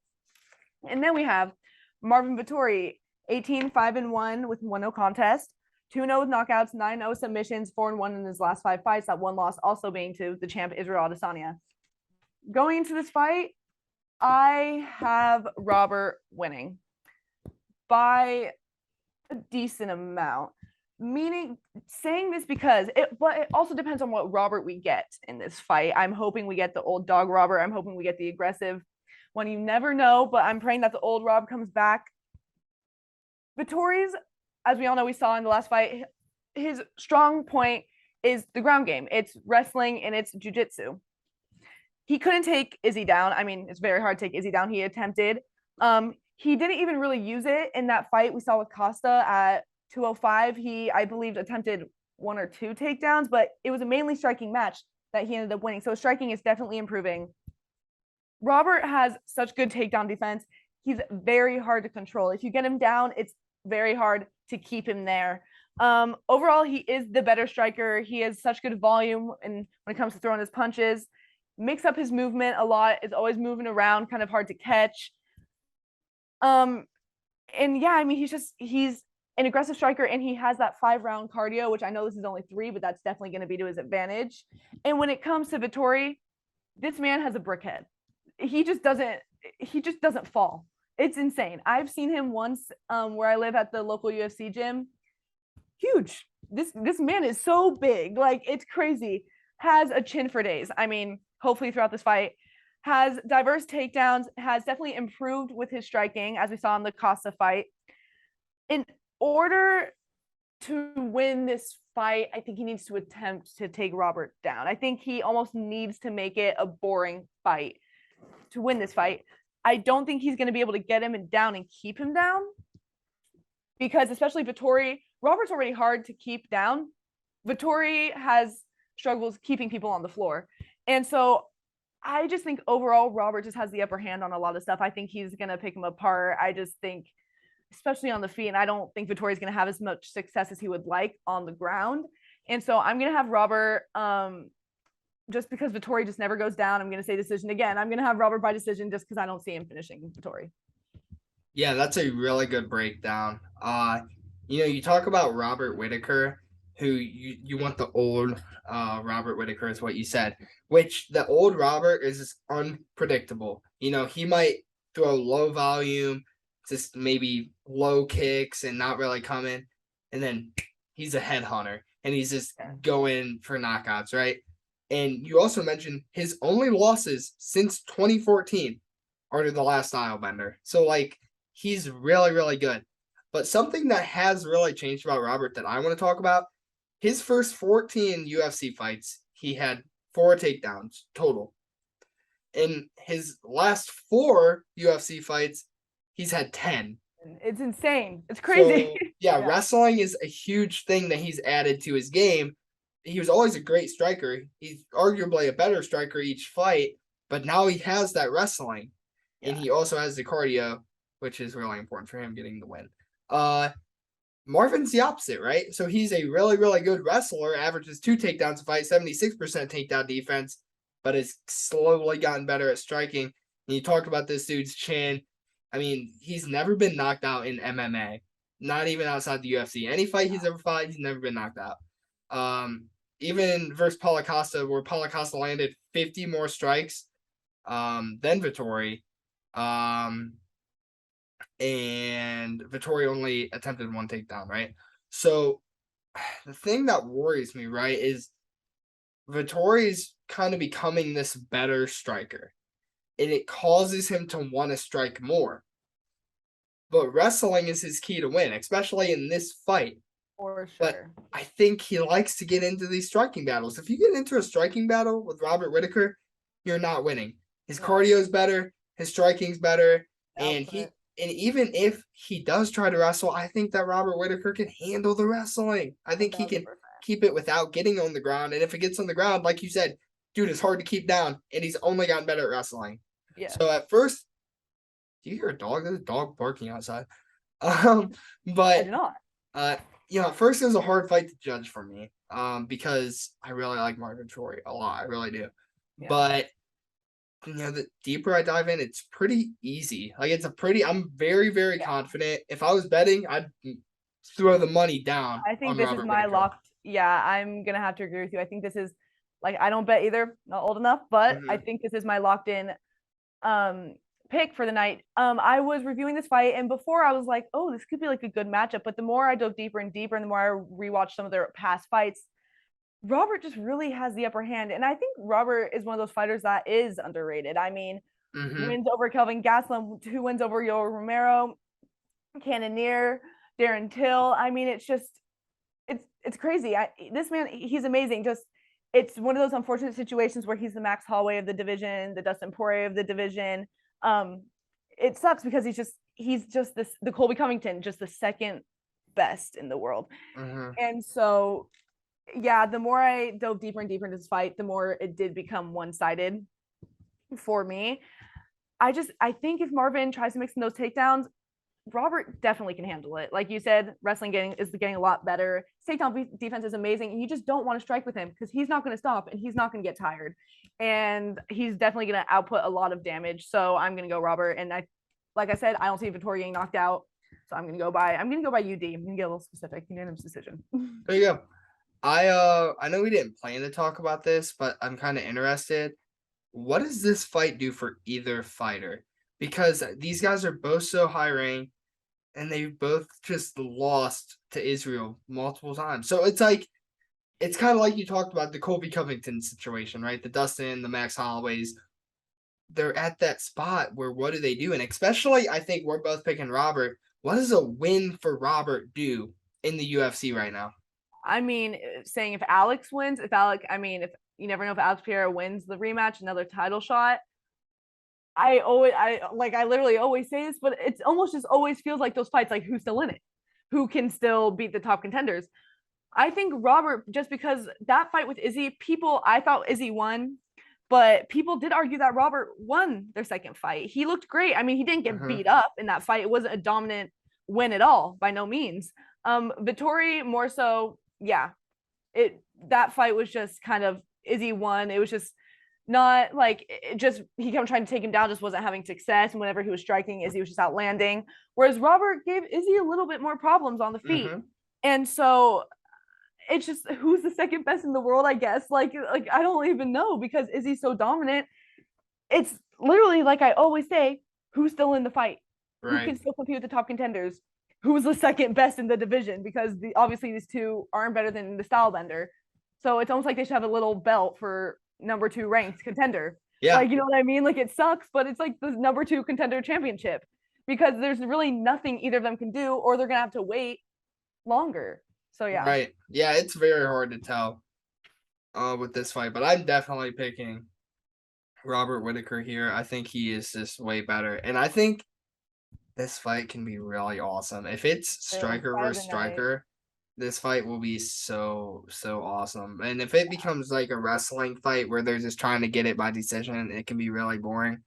And then we have Marvin Vettori, 18-5-1 with 1-0 contest, 2-0 with knockouts, 9-0 submissions, 4-1 in his last 5 fights. That 1 loss also being to the champ Ciryl Adesanya. Going into this fight, I have Robert winning by a decent amount. Meaning, saying this because it also depends on what Robert we get in this fight. I'm hoping we get the old dog Robert. I'm hoping we get the aggressive one. You never know, but I'm praying that the old Rob comes back. Vettori's, as we all know, we saw in the last fight, his strong point is the ground game. It's wrestling and it's jiu-jitsu. He couldn't take Izzy down. I mean, it's very hard to take Izzy down. He attempted. He didn't even really use it in that fight we saw with Costa at 205. He, I believe, attempted 1 or 2 takedowns, but it was a mainly striking match that he ended up winning. So striking is definitely improving. Robert has such good takedown defense. He's very hard to control. If you get him down, it's very hard to keep him there. Overall, he is the better striker. He has such good volume, and when it comes to throwing his punches, mix up his movement a lot. Is always moving around, kind of hard to catch. And yeah, I mean, he's an aggressive striker, and he has that 5-round cardio, which I know this is only 3, but that's definitely going to be to his advantage. And when it comes to Vettori, this man has a brick head. He just doesn't fall. It's insane. I've seen him once where I live at the local UFC gym. Huge. This man is so big. Like, it's crazy. Has a chin for days. I mean, hopefully throughout this fight. Has diverse takedowns, has definitely improved with his striking, as we saw in the Costa fight. In order to win this fight, I think he needs to attempt to take Robert down. I think he almost needs to make it a boring fight to win this fight. I don't think he's going to be able to get him down and keep him down because especially Vettori, Robert's already hard to keep down. Vettori has struggles keeping people on the floor. And so I just think overall Robert just has the upper hand on a lot of stuff. I think he's going to pick him apart. I just think, especially on the feet, and I don't think Vettori's going to have as much success as he would like on the ground. And so I'm gonna have Robert. Just because Vettori just never goes down, I'm gonna say decision again. I'm gonna have Robert by decision just because I don't see him finishing Vettori. Yeah, that's a really good breakdown. You talk about Robert Whitaker, who you want the old Robert Whitaker is what you said, which the old Robert is unpredictable. He might throw low volume, just maybe low kicks and not really coming, and then he's a headhunter and he's just going for knockouts, right? And you also mentioned his only losses since 2014 are to the last Stylebender. So like he's really, really good. But something that has really changed about Robert that I want to talk about, his first 14 UFC fights, he had 4 takedowns total. In his last 4 UFC fights, he's had 10. It's insane. It's crazy. So, yeah, wrestling is a huge thing that he's added to his game. He was always a great striker. He's arguably a better striker each fight, but now he has that wrestling. And he also has the cardio, which is really important for him getting the win. Marvin's the opposite, right? So he's a really, really good wrestler, averages 2 takedowns a fight, 76% takedown defense, but has slowly gotten better at striking. And you talked about this dude's chin. I mean, he's never been knocked out in MMA, not even outside the UFC. Any fight he's ever fought, he's never been knocked out. Even versus Paulo Costa, where Paulo Costa landed 50 more strikes than Vettori. And Vettori only attempted 1 takedown, right? So the thing that worries me, right, is Vettori's kind of becoming this better striker. And it causes him to want to strike more. But wrestling is his key to win, especially in this fight. For sure. But I think he likes to get into these striking battles. If you get into a striking battle with Robert Whitaker, you're not winning. His cardio is better, his striking's better, and even if he does try to wrestle, I think that Robert Whitaker can handle the wrestling. I think he can keep it without getting on the ground. And if it gets on the ground, like you said, dude, it's hard to keep down, and he's only gotten better at wrestling. Yeah. So at first, do you hear a dog? There's a dog barking outside. But I do not. At first it was a hard fight to judge for me. Because I really like Marvin Troy a lot. I really do. Yeah. But the deeper I dive in, it's pretty easy. Like I'm very, very confident. If I was betting, I'd throw the money down. I think this is my locked. Yeah, I'm gonna have to agree with you. I think this is I don't bet either, not old enough, but I think this is my locked in pick for the night. I was reviewing this fight, and before I was like, oh, this could be like a good matchup. But the more I dove deeper and deeper, and the more I rewatched some of their past fights, Robert just really has the upper hand. And I think Robert is one of those fighters that is underrated. I mean, wins over Kelvin Gastelum, 2 wins over Yoel Romero, Cannonier, Darren Till. I mean, it's just, it's crazy. This man, he's amazing. Just, it's one of those unfortunate situations where he's the Max Holloway of the division, the Dustin Poirier of the division. It sucks because he's just the Colby Covington, just the second best in the world. And so, yeah, the more I dove deeper and deeper into this fight, the more it did become one-sided for me. I think if Marvin tries to mix in those takedowns, Robert definitely can handle it. Like you said, wrestling is getting a lot better. His takedown defense is amazing, and you just don't want to strike with him because he's not going to stop and he's not going to get tired. And he's definitely going to output a lot of damage. So I'm going to go Robert. And like I said, I don't see Vettori getting knocked out. So I'm going to go by UD. I'm going to get a little specific. Unanimous decision. There you go. I know we didn't plan to talk about this, but I'm kind of interested. What does this fight do for either fighter? Because these guys are both so high ranked, and they've both just lost to Israel multiple times. So it's kind of like you talked about the Colby Covington situation, right? The Dustin, the Max Holloways. They're at that spot where what do they do? And especially, I think we're both picking Robert. What does a win for Robert do in the UFC right now? I mean, saying if Alex wins, if you never know if Alex Pereira wins the rematch, another title shot. I literally always say this, but it's almost just always feels like those fights, like who's still in it, who can still beat the top contenders. I think Robert, just because that fight with Izzy, I thought Izzy won, but people did argue that Robert won their second fight. He looked great. I mean, he didn't get beat up in that fight. It wasn't a dominant win at all, by no means. Vettori more so, yeah. that fight was just kind of Izzy won. It was just not like it just he kept trying to take him down, just wasn't having success. And whenever he was striking, Izzy was just outlanding. Whereas Robert gave Izzy a little bit more problems on the feet. And so it's just who's the second best in the world, I guess. Like I don't even know because Izzy's so dominant. It's literally like I always say, who's still in the fight? Who can still compete with the top contenders? Who's the second best in the division? Because obviously these two aren't better than the style bender. So it's almost like they should have a little belt for number 2 ranked contender. Yeah. Like, you know what I mean? Like it sucks, but it's like the number 2 contender championship because there's really nothing either of them can do, or they're gonna have to wait longer. So yeah. Right. Yeah, it's very hard to tell with this fight, but I'm definitely picking Robert Whitaker here. I think he is just way better. And I think this fight can be really awesome. If it's striker versus striker, this fight will be so awesome. And if it becomes like a wrestling fight where they're just trying to get it by decision, it can be really boring.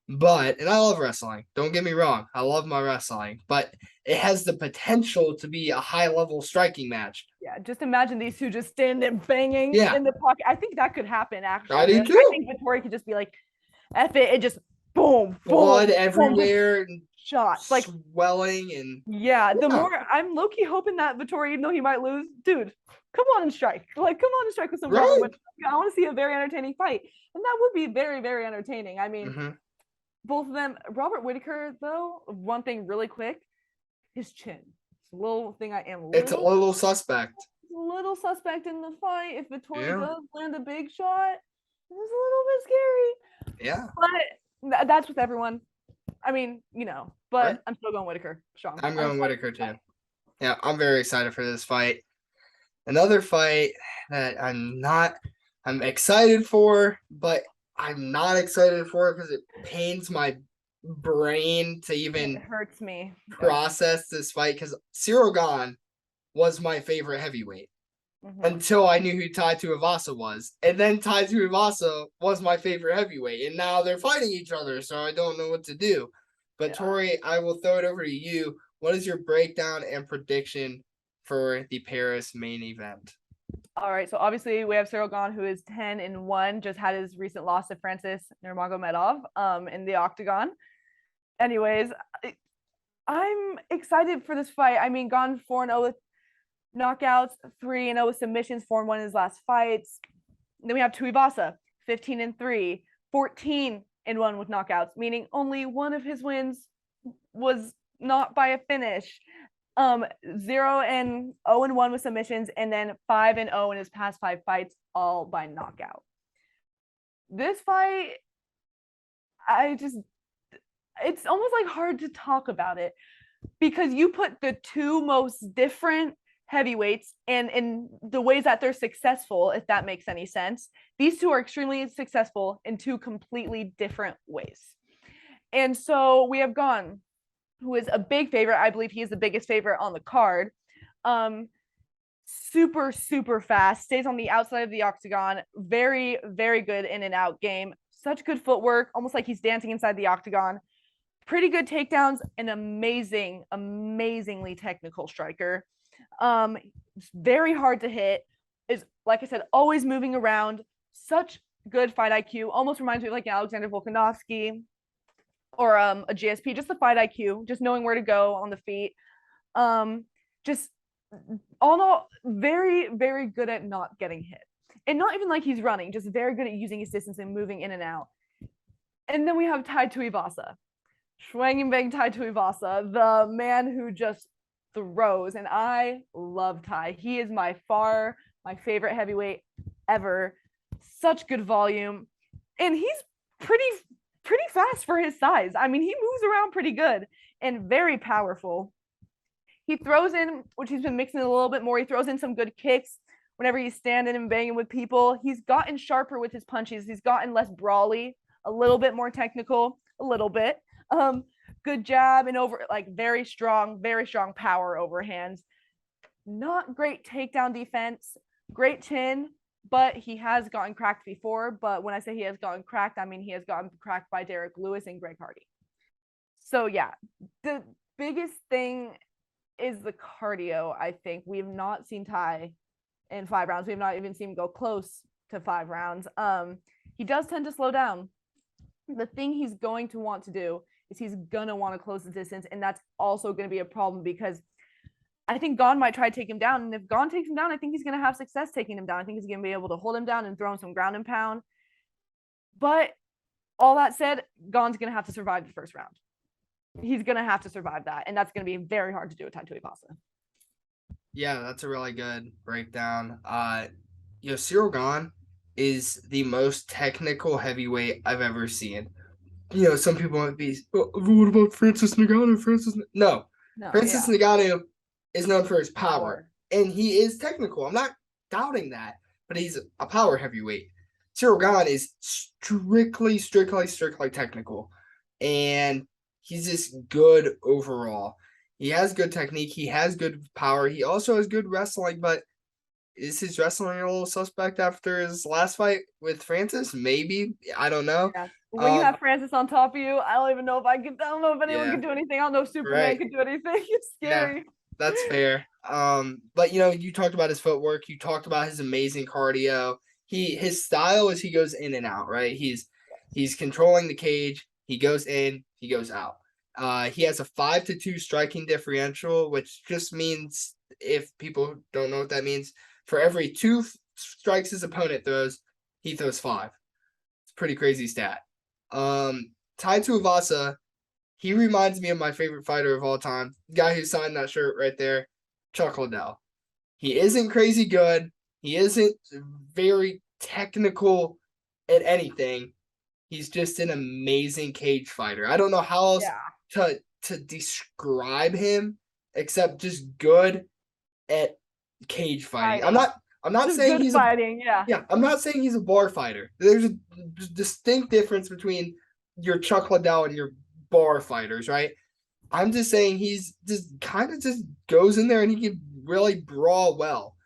But, and I love wrestling. Don't get me wrong. I love my wrestling. But it has the potential to be a high-level striking match. Yeah, just imagine these two just standing banging in the pocket. I think that could happen, actually. I do too. I think Vittori could just be like, F it, and just boom, blood boom, everywhere, boom, shots, like swelling, and the more I'm low-key hoping that Vittori, even though he might lose, dude, come on and strike. Like, come on and strike with some Robert Whitaker. I want to see a very entertaining fight. And that would be very, very entertaining. I mean, both of them. Robert Whitaker, though, one thing really quick, his chin. It's a little thing it's a little suspect. A little suspect in the fight. If Vittori does land a big shot, it's a little bit scary. Yeah. But that's with everyone. I mean, you know, but I'm still going Whitaker. Strong. I'm going Whitaker too. Yeah, I'm very excited for this fight. Another fight that I'm excited for, but I'm not excited for it because it pains my brain to even hurts me process this fight, because Ciryl Gane was my favorite heavyweight until I knew who Tuivasa was, and then Tuivasa was my favorite heavyweight, and now they're fighting each other, so I don't know what to do. But Tori, I will throw it over to you. What is your breakdown and prediction for the Paris main event? All right, so obviously we have Ciryl Gane, who is 10-1, just had his recent loss to Francis Nurmagomedov in the octagon. Anyways, I'm excited for this fight. I mean, Gane 4-0 with knockouts, 3-0 with submissions, 4-1 in his last fights. Then we have Tuivasa, 15-3, 14-1 with knockouts, meaning only one of his wins was not by a finish. 0-0-1 with submissions, and then 5-0 in his past 5 fights, all by knockout. This fight, it's almost like hard to talk about it because you put the two most different heavyweights and in the ways that they're successful, if that makes any sense. These two are extremely successful in 2 completely different ways. And so we have Gane, who is a big favorite. I believe he is the biggest favorite on the card. Super fast, stays on the outside of the octagon. Very, very good in and out game. Such good footwork, almost like he's dancing inside the octagon. Pretty good takedowns, an amazingly technical striker. Very hard to hit. Is, like I said, always moving around. Such good fight IQ. Almost reminds me of like Alexander Volkanovski or a GSP. Just the fight IQ, just knowing where to go on the feet. Just all in all, very, very good at not getting hit. And not even like he's running, just very good at using his distance and moving in and out. And then we have Tuivasa. Schwangenbang Tuivasa, the man who just throws. And I love Ty. He is my favorite heavyweight ever. Such good volume. And he's pretty fast for his size. I mean, he moves around pretty good and very powerful. He throws in, which he's been mixing a little bit more, he throws in some good kicks whenever he's standing and banging with people. He's gotten sharper with his punches. He's gotten less brawly, a little bit more technical, a little bit. Good jab and over, like very strong power overhands. Not great takedown defense, great chin, but he has gotten cracked before. But when I say he has gotten cracked, I mean he has gotten cracked by Derek Lewis and Greg Hardy. So yeah, the biggest thing is the cardio. I think we have not seen Ty in 5 rounds. We have not even seen him go close to 5 rounds. He does tend to slow down. The thing he's going to want to do is he's going to want to close the distance. And that's also going to be a problem because I think Gane might try to take him down. And if Gane takes him down, I think he's going to have success taking him down. I think he's going to be able to hold him down and throw him some ground and pound. But all that said, Gane's going to have to survive the first round. He's going to have to survive that. And that's going to be very hard to do with Tuivasa. Yeah, that's a really good breakdown. Ciryl Gane is the most technical heavyweight I've ever seen. Some people might be, what about Francis Ngannou? No, Francis Ngannou is known for his power, and he is technical. I'm not doubting that, but he's a power heavyweight. Ciryl Gane is strictly technical, and he's just good overall. He has good technique. He has good power. He also has good wrestling, but is his wrestling a little suspect after his last fight with Francis? Maybe. I don't know. Yeah. When you have Francis on top of you, I don't even know if I don't know if anyone can do anything. I don't know if Superman could do anything. It's scary. Yeah, that's fair. But you talked about his footwork. You talked about his amazing cardio. His style is he goes in and out, right? He's controlling the cage. He goes in, he goes out. He has a 5-2 striking differential, which just means, if people don't know what that means, for every 2 strikes his opponent throws, he throws 5. It's a pretty crazy stat. Tuivasa, he reminds me of my favorite fighter of all time, the guy who signed that shirt right there, Chuck Liddell. He isn't crazy good. He isn't very technical at anything. He's just an amazing cage fighter. I don't know how else to describe him except just good at cage fighting. I'm not just saying he's fighting. I'm not saying he's a bar fighter. There's a distinct difference between your Chuck Liddell and your bar fighters, right? I'm just saying he's just kind of just goes in there and he can really brawl well.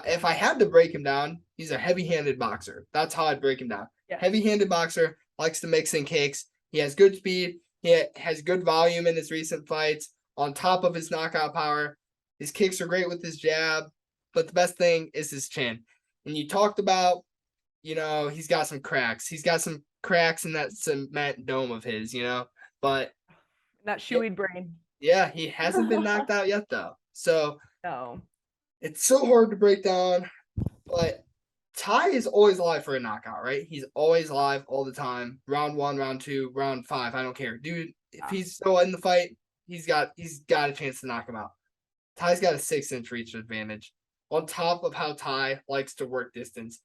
If I had to break him down, he's a heavy-handed boxer. That's how I'd break him down. Yeah. Heavy-handed boxer, likes to mix in kicks. He has good speed. He has good volume in his recent fights. On top of his knockout power, his kicks are great with his jab. But the best thing is his chin. And you talked about, he's got some cracks. He's got some cracks in that cement dome of his, But that shoey brain. Yeah, he hasn't been knocked out yet, though. So no, it's so hard to break down. But Ty is always alive for a knockout, right? He's always alive all the time. Round 1, round 2, round 5. I don't care, dude. If he's still in the fight, he's got a chance to knock him out. Ty's got a 6-inch reach advantage. On top of how Ty likes to work distance.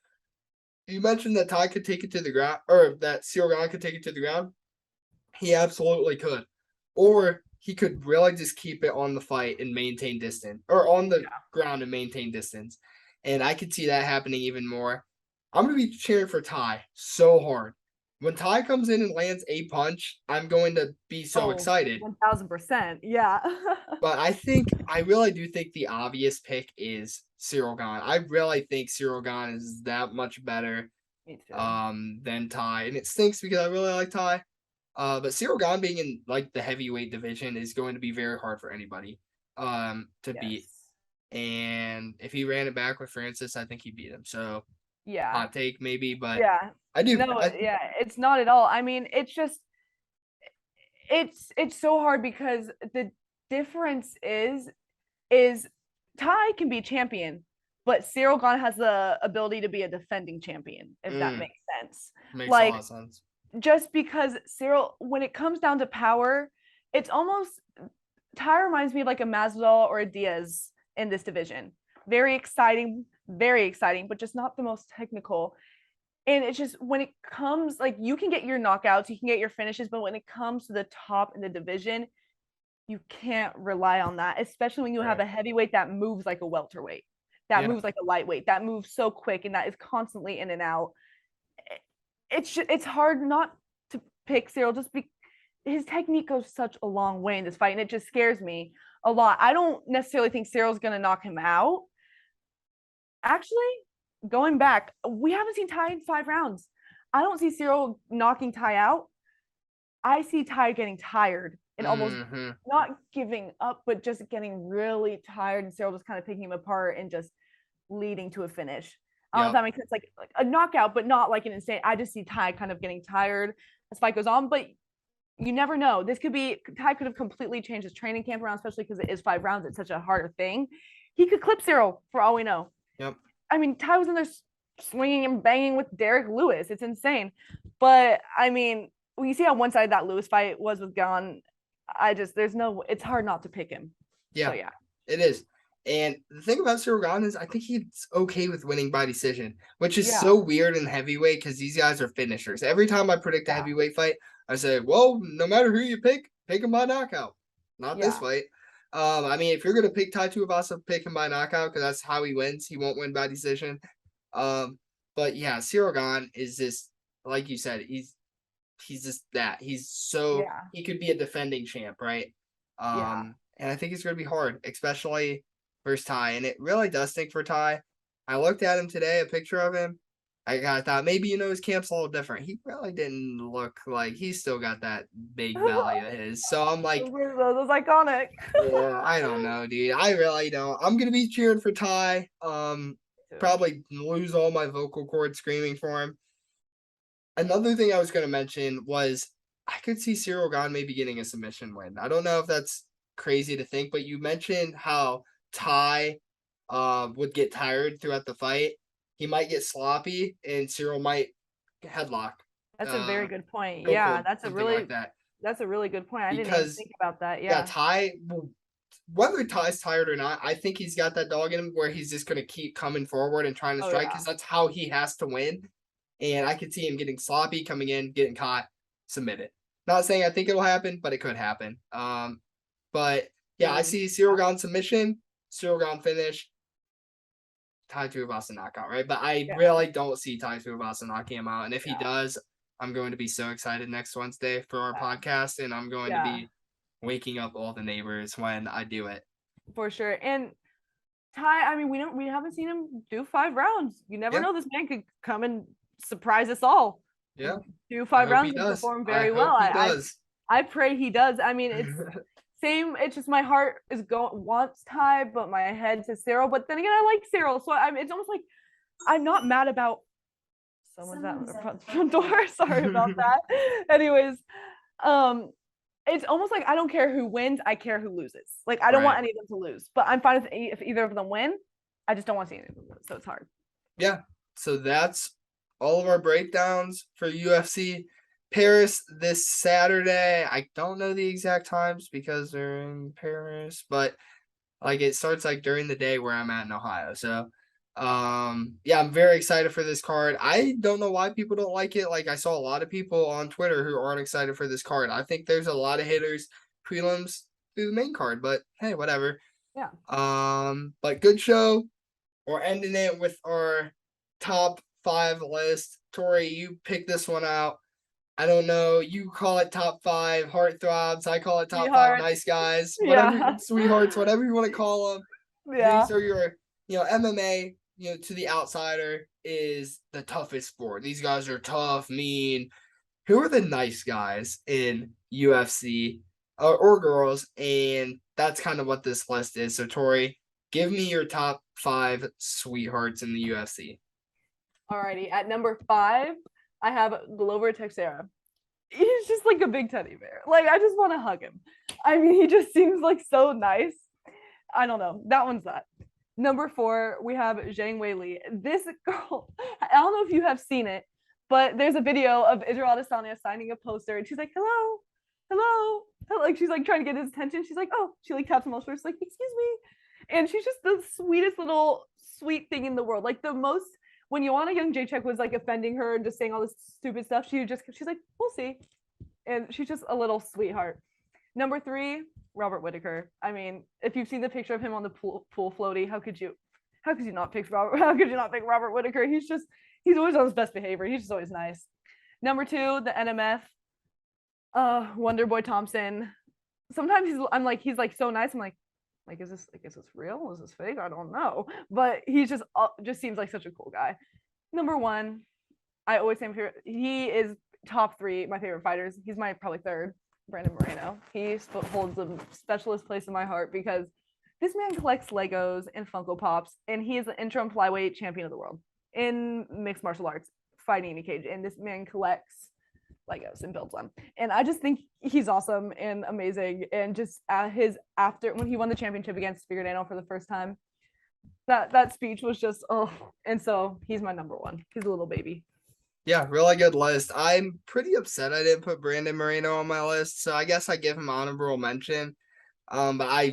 You mentioned that Ty could take it to the ground, or that Ciryl Gane could take it to the ground. He absolutely could. Or he could really just keep it on the fight and maintain distance, or on the ground and maintain distance. And I could see that happening even more. I'm going to be cheering for Ty so hard. When Ty comes in and lands a punch, I'm going to be so excited. 1,000%. Yeah. But I really do think the obvious pick is Ciryl Gane. I really think Ciryl Gane is that much better than Ty. And it stinks because I really like Ty. But Ciryl Gane being in the heavyweight division is going to be very hard for anybody to beat. And if he ran it back with Francis, I think he beat him. So hot take maybe, but I do. No, it's not at all. I mean, it's just it's so hard because the difference is Ty can be champion, but Ciryl Gane has the ability to be a defending champion, if that makes sense. Makes a lot of sense. Just because Ciryl, when it comes down to power, it's almost Ty reminds me of like a Masvidal or a Diaz in this division. Very exciting, but just not the most technical. And it's just when it comes, you can get your knockouts, you can get your finishes, but when it comes to the top in the division, you can't rely on that, especially when you have a heavyweight that moves like a welterweight, that moves like a lightweight, that moves so quick and that is constantly in and out. It's hard not to pick Ciryl just because his technique goes such a long way in this fight, and it just scares me a lot. I don't necessarily think Cyryl's going to knock him out. Actually, going back, we haven't seen Ty in 5 rounds. I don't see Ciryl knocking Ty out. I see Ty getting tired and almost not giving up, but just getting really tired, and Ciryl just kind of picking him apart and just leading to a finish. I don't know if Yep. that makes sense. Like a knockout, but not like an insane. I just see Ty kind of getting tired as fight goes on. But you never know. This could be Ty could have completely changed his training camp around, especially because it is 5 rounds. It's such a harder thing. He could clip Ciryl for all we know. Yep. I mean, Ty was in there swinging and banging with Derek Lewis. It's insane. But I mean, when you see how one-sided that Lewis fight was with Gane, it's hard not to pick him. Yeah. So, yeah. It is. And the thing about Ciryl Gane is I think he's okay with winning by decision, which is so weird in heavyweight because these guys are finishers. Every time I predict a heavyweight fight, I say, well, no matter who you pick him by knockout. Not this fight. I mean, if you're going to pick Tai Tuivasa, pick him by knockout because that's how he wins. He won't win by decision. But yeah, Ciryl Gane is just, like you said, he's just that. He's so, he could be a defending champ, right? And I think it's going to be hard, especially versus Ty. And it really does stink for Ty. I looked at him today, a picture of him. I thought maybe, his camp's a little different. He really didn't look like he's still got that big belly of his. So I'm like, those iconic. yeah, I don't know, dude. I really don't. I'm going to be cheering for Ty. Probably lose all my vocal cords screaming for him. Another thing I was going to mention was I could see Ciryl Gane maybe getting a submission win. I don't know if that's crazy to think, but you mentioned how Ty would get tired throughout the fight. He might get sloppy, and Ciryl might headlock. That's a very good point. Go Yeah, cold, that's a something really like that. that's a really good point. I didn't even think about that. Yeah, Ty. Whether Ty's tired or not, I think he's got that dog in him where he's just going to keep coming forward and trying to strike because that's how he has to win. And I could see him getting sloppy, coming in, getting caught, submitted. Not saying I think it'll happen, but it could happen. But yeah, I see Ciryl Gane submission, Ciryl Gane finish, Tai Tuivasa knockout, right? But I really don't see Tai Tuivasa knocking him out. And if he does, I'm going to be so excited next Wednesday for our podcast, and I'm going to be waking up all the neighbors when I do it. For sure. And Ty, I mean, we haven't seen him do 5 rounds. You never know, this man could come and surprise us all. Yeah. Do 5 rounds and perform very well. I pray he does. I mean, it's same. It's just my heart is wants Ty, but my head says Ciryl. But then again, I like Ciryl, so it's almost like I'm not mad about someone's at the front door. Sorry about that. Anyways, it's almost like I don't care who wins. I care who loses. Like I don't want any of them to lose, but I'm fine if either of them win. I just don't want to see any of them lose, so it's hard. Yeah. So that's all of our breakdowns for UFC Paris this Saturday. I don't know the exact times because they're in Paris, but like it starts like during the day where I'm at in Ohio. So yeah, I'm very excited for this card. I don't know why people don't like it. Like I saw a lot of people on Twitter who aren't excited for this card. I think there's a lot of hitters prelims through the main card, but hey, whatever. Yeah. But good show. We're ending it with our top 5 list. Tori, you pick this one out. I don't know. You call it top 5 heartthrobs. I call it top 5 nice guys. Whatever, sweethearts, whatever you want to call them. Yeah. These are your, MMA, to the outsider is the toughest sport. These guys are tough, mean. Who are the nice guys in UFC or girls? And that's kind of what this list is. So, Tori, give me your top 5 sweethearts in the UFC. Alrighty. At number 5, I have Glover Teixeira. He's just like a big teddy bear. Like, I just want to hug him. I mean, he just seems like so nice. I don't know. That one's that. Number 4, we have Zhang Weili. This girl, I don't know if you have seen it, but there's a video of Israel Adesanya signing a poster, and she's like, hello, hello. Like, she's like trying to get his attention. She's like, oh, she like taps him on the shoulder. She's like, excuse me. And she's just the sweetest little sweet thing in the world. Like, the most, when Joanna Jędrzejczyk was like offending her and just saying all this stupid stuff, she's like, we'll see. And she's just a little sweetheart. Number 3, Robert Whittaker. I mean, if you've seen the picture of him on the pool floaty, how could you not pick Robert Whittaker? He's always on his best behavior. He's just always nice. Number 2, the NMF. Wonder Boy Thompson. Sometimes he's like so nice. I'm like, is this real? Is this fake? I don't know. But he just seems like such a cool guy. Number 1, I always say my favorite. He is top 3 my favorite fighters. He's my probably 3rd. Brandon Moreno. He holds a specialist place in my heart because this man collects Legos and Funko Pops, and he is the interim flyweight champion of the world in mixed martial arts, fighting in a cage. And this man collects Legos and builds them. And I just think he's awesome and amazing. And just his after when he won the championship against Figueiredo for the first time, that speech was just and so he's my number one. He's a little baby. Yeah, really good list. I'm pretty upset I didn't put Brandon Moreno on my list, so I guess I give him honorable mention. But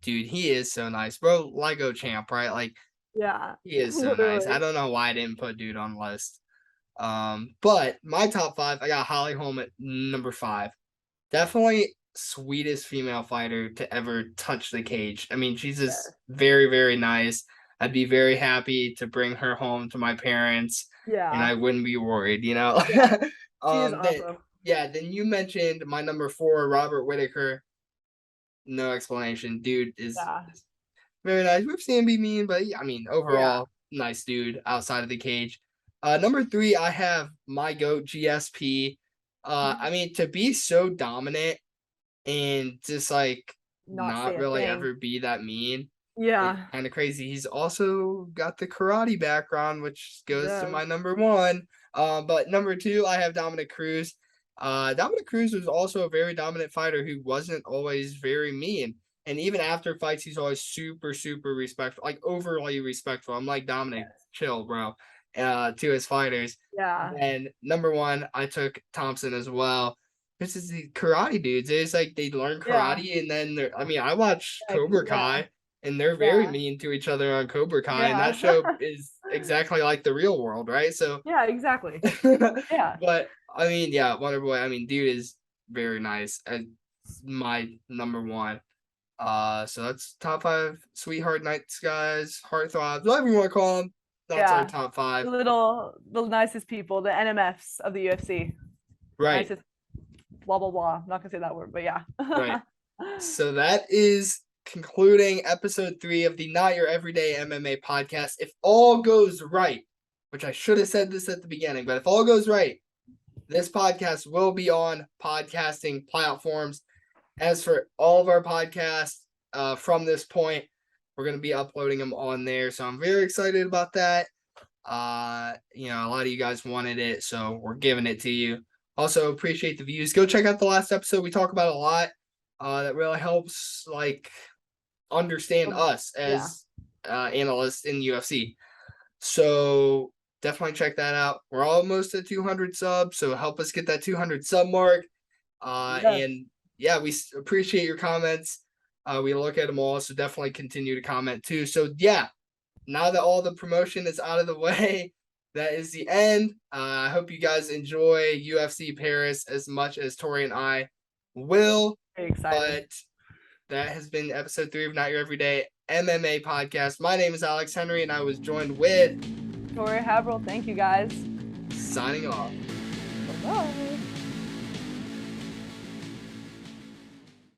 dude, he is so nice, bro. Lego champ, right? Like, yeah, he is so nice. I don't know why I didn't put dude on the list. But my top 5, I got Holly Holm at number 5. Definitely sweetest female fighter to ever touch the cage. I mean, she's just very, very nice. I'd be very happy to bring her home to my parents. Yeah. And I wouldn't be worried, you know? Yeah. She is awesome. Then you mentioned my number 4, Robert Whitaker. No explanation. Dude is very nice. We've seen him be mean, but I mean, overall, nice dude outside of the cage. Number 3, I have my GOAT, GSP. I mean, to be so dominant and just like not really ever be that mean. Yeah. Kind of crazy. He's also got the karate background, which goes to my number 1. But number 2, I have Dominic Cruz. Dominic Cruz was also a very dominant fighter who wasn't always very mean. And even after fights, he's always super, super respectful, like overly respectful. I'm like, Dominic, chill, bro, to his fighters. Yeah. And number 1, I took Thompson as well. This is the karate dudes. It's like they learn karate and then I watch Cobra Kai. And they're very mean to each other on Cobra Kai, and that show is exactly like the real world, right? So exactly. But I mean, Wonderboy. I mean, dude is very nice. And my number 1. So that's top 5 sweetheart nights, guys, heartthrobs, whatever you want to call them. That's our top 5. The nicest people, the NMFs of the UFC. Right. Nicest, blah blah blah. I'm not gonna say that word, but yeah. Right. So that is concluding episode 3 of the Not Your Everyday MMA podcast. If all goes right, which I should have said this at the beginning, but if all goes right, this podcast will be on podcasting platforms. As for all of our podcasts from this point, we're going to be uploading them on there. So I'm very excited about that. A lot of you guys wanted it, so we're giving it to you. Also appreciate the views. Go check out the last episode. We talk about a lot that really helps understand us as analysts in UFC. So definitely check that out. We're almost at 200 subs, so help us get that 200 sub mark. And we appreciate your comments. We look at them all, so definitely continue to comment too. So now that all the promotion is out of the way, that is the end. I hope you guys enjoy UFC Paris as much as Tori and I will. Very excited. But that has been episode 3 of Not Your Everyday MMA podcast. My name is Alex Henry, and I was joined with Tori Haverl. Thank you, guys. Signing off. Bye-bye.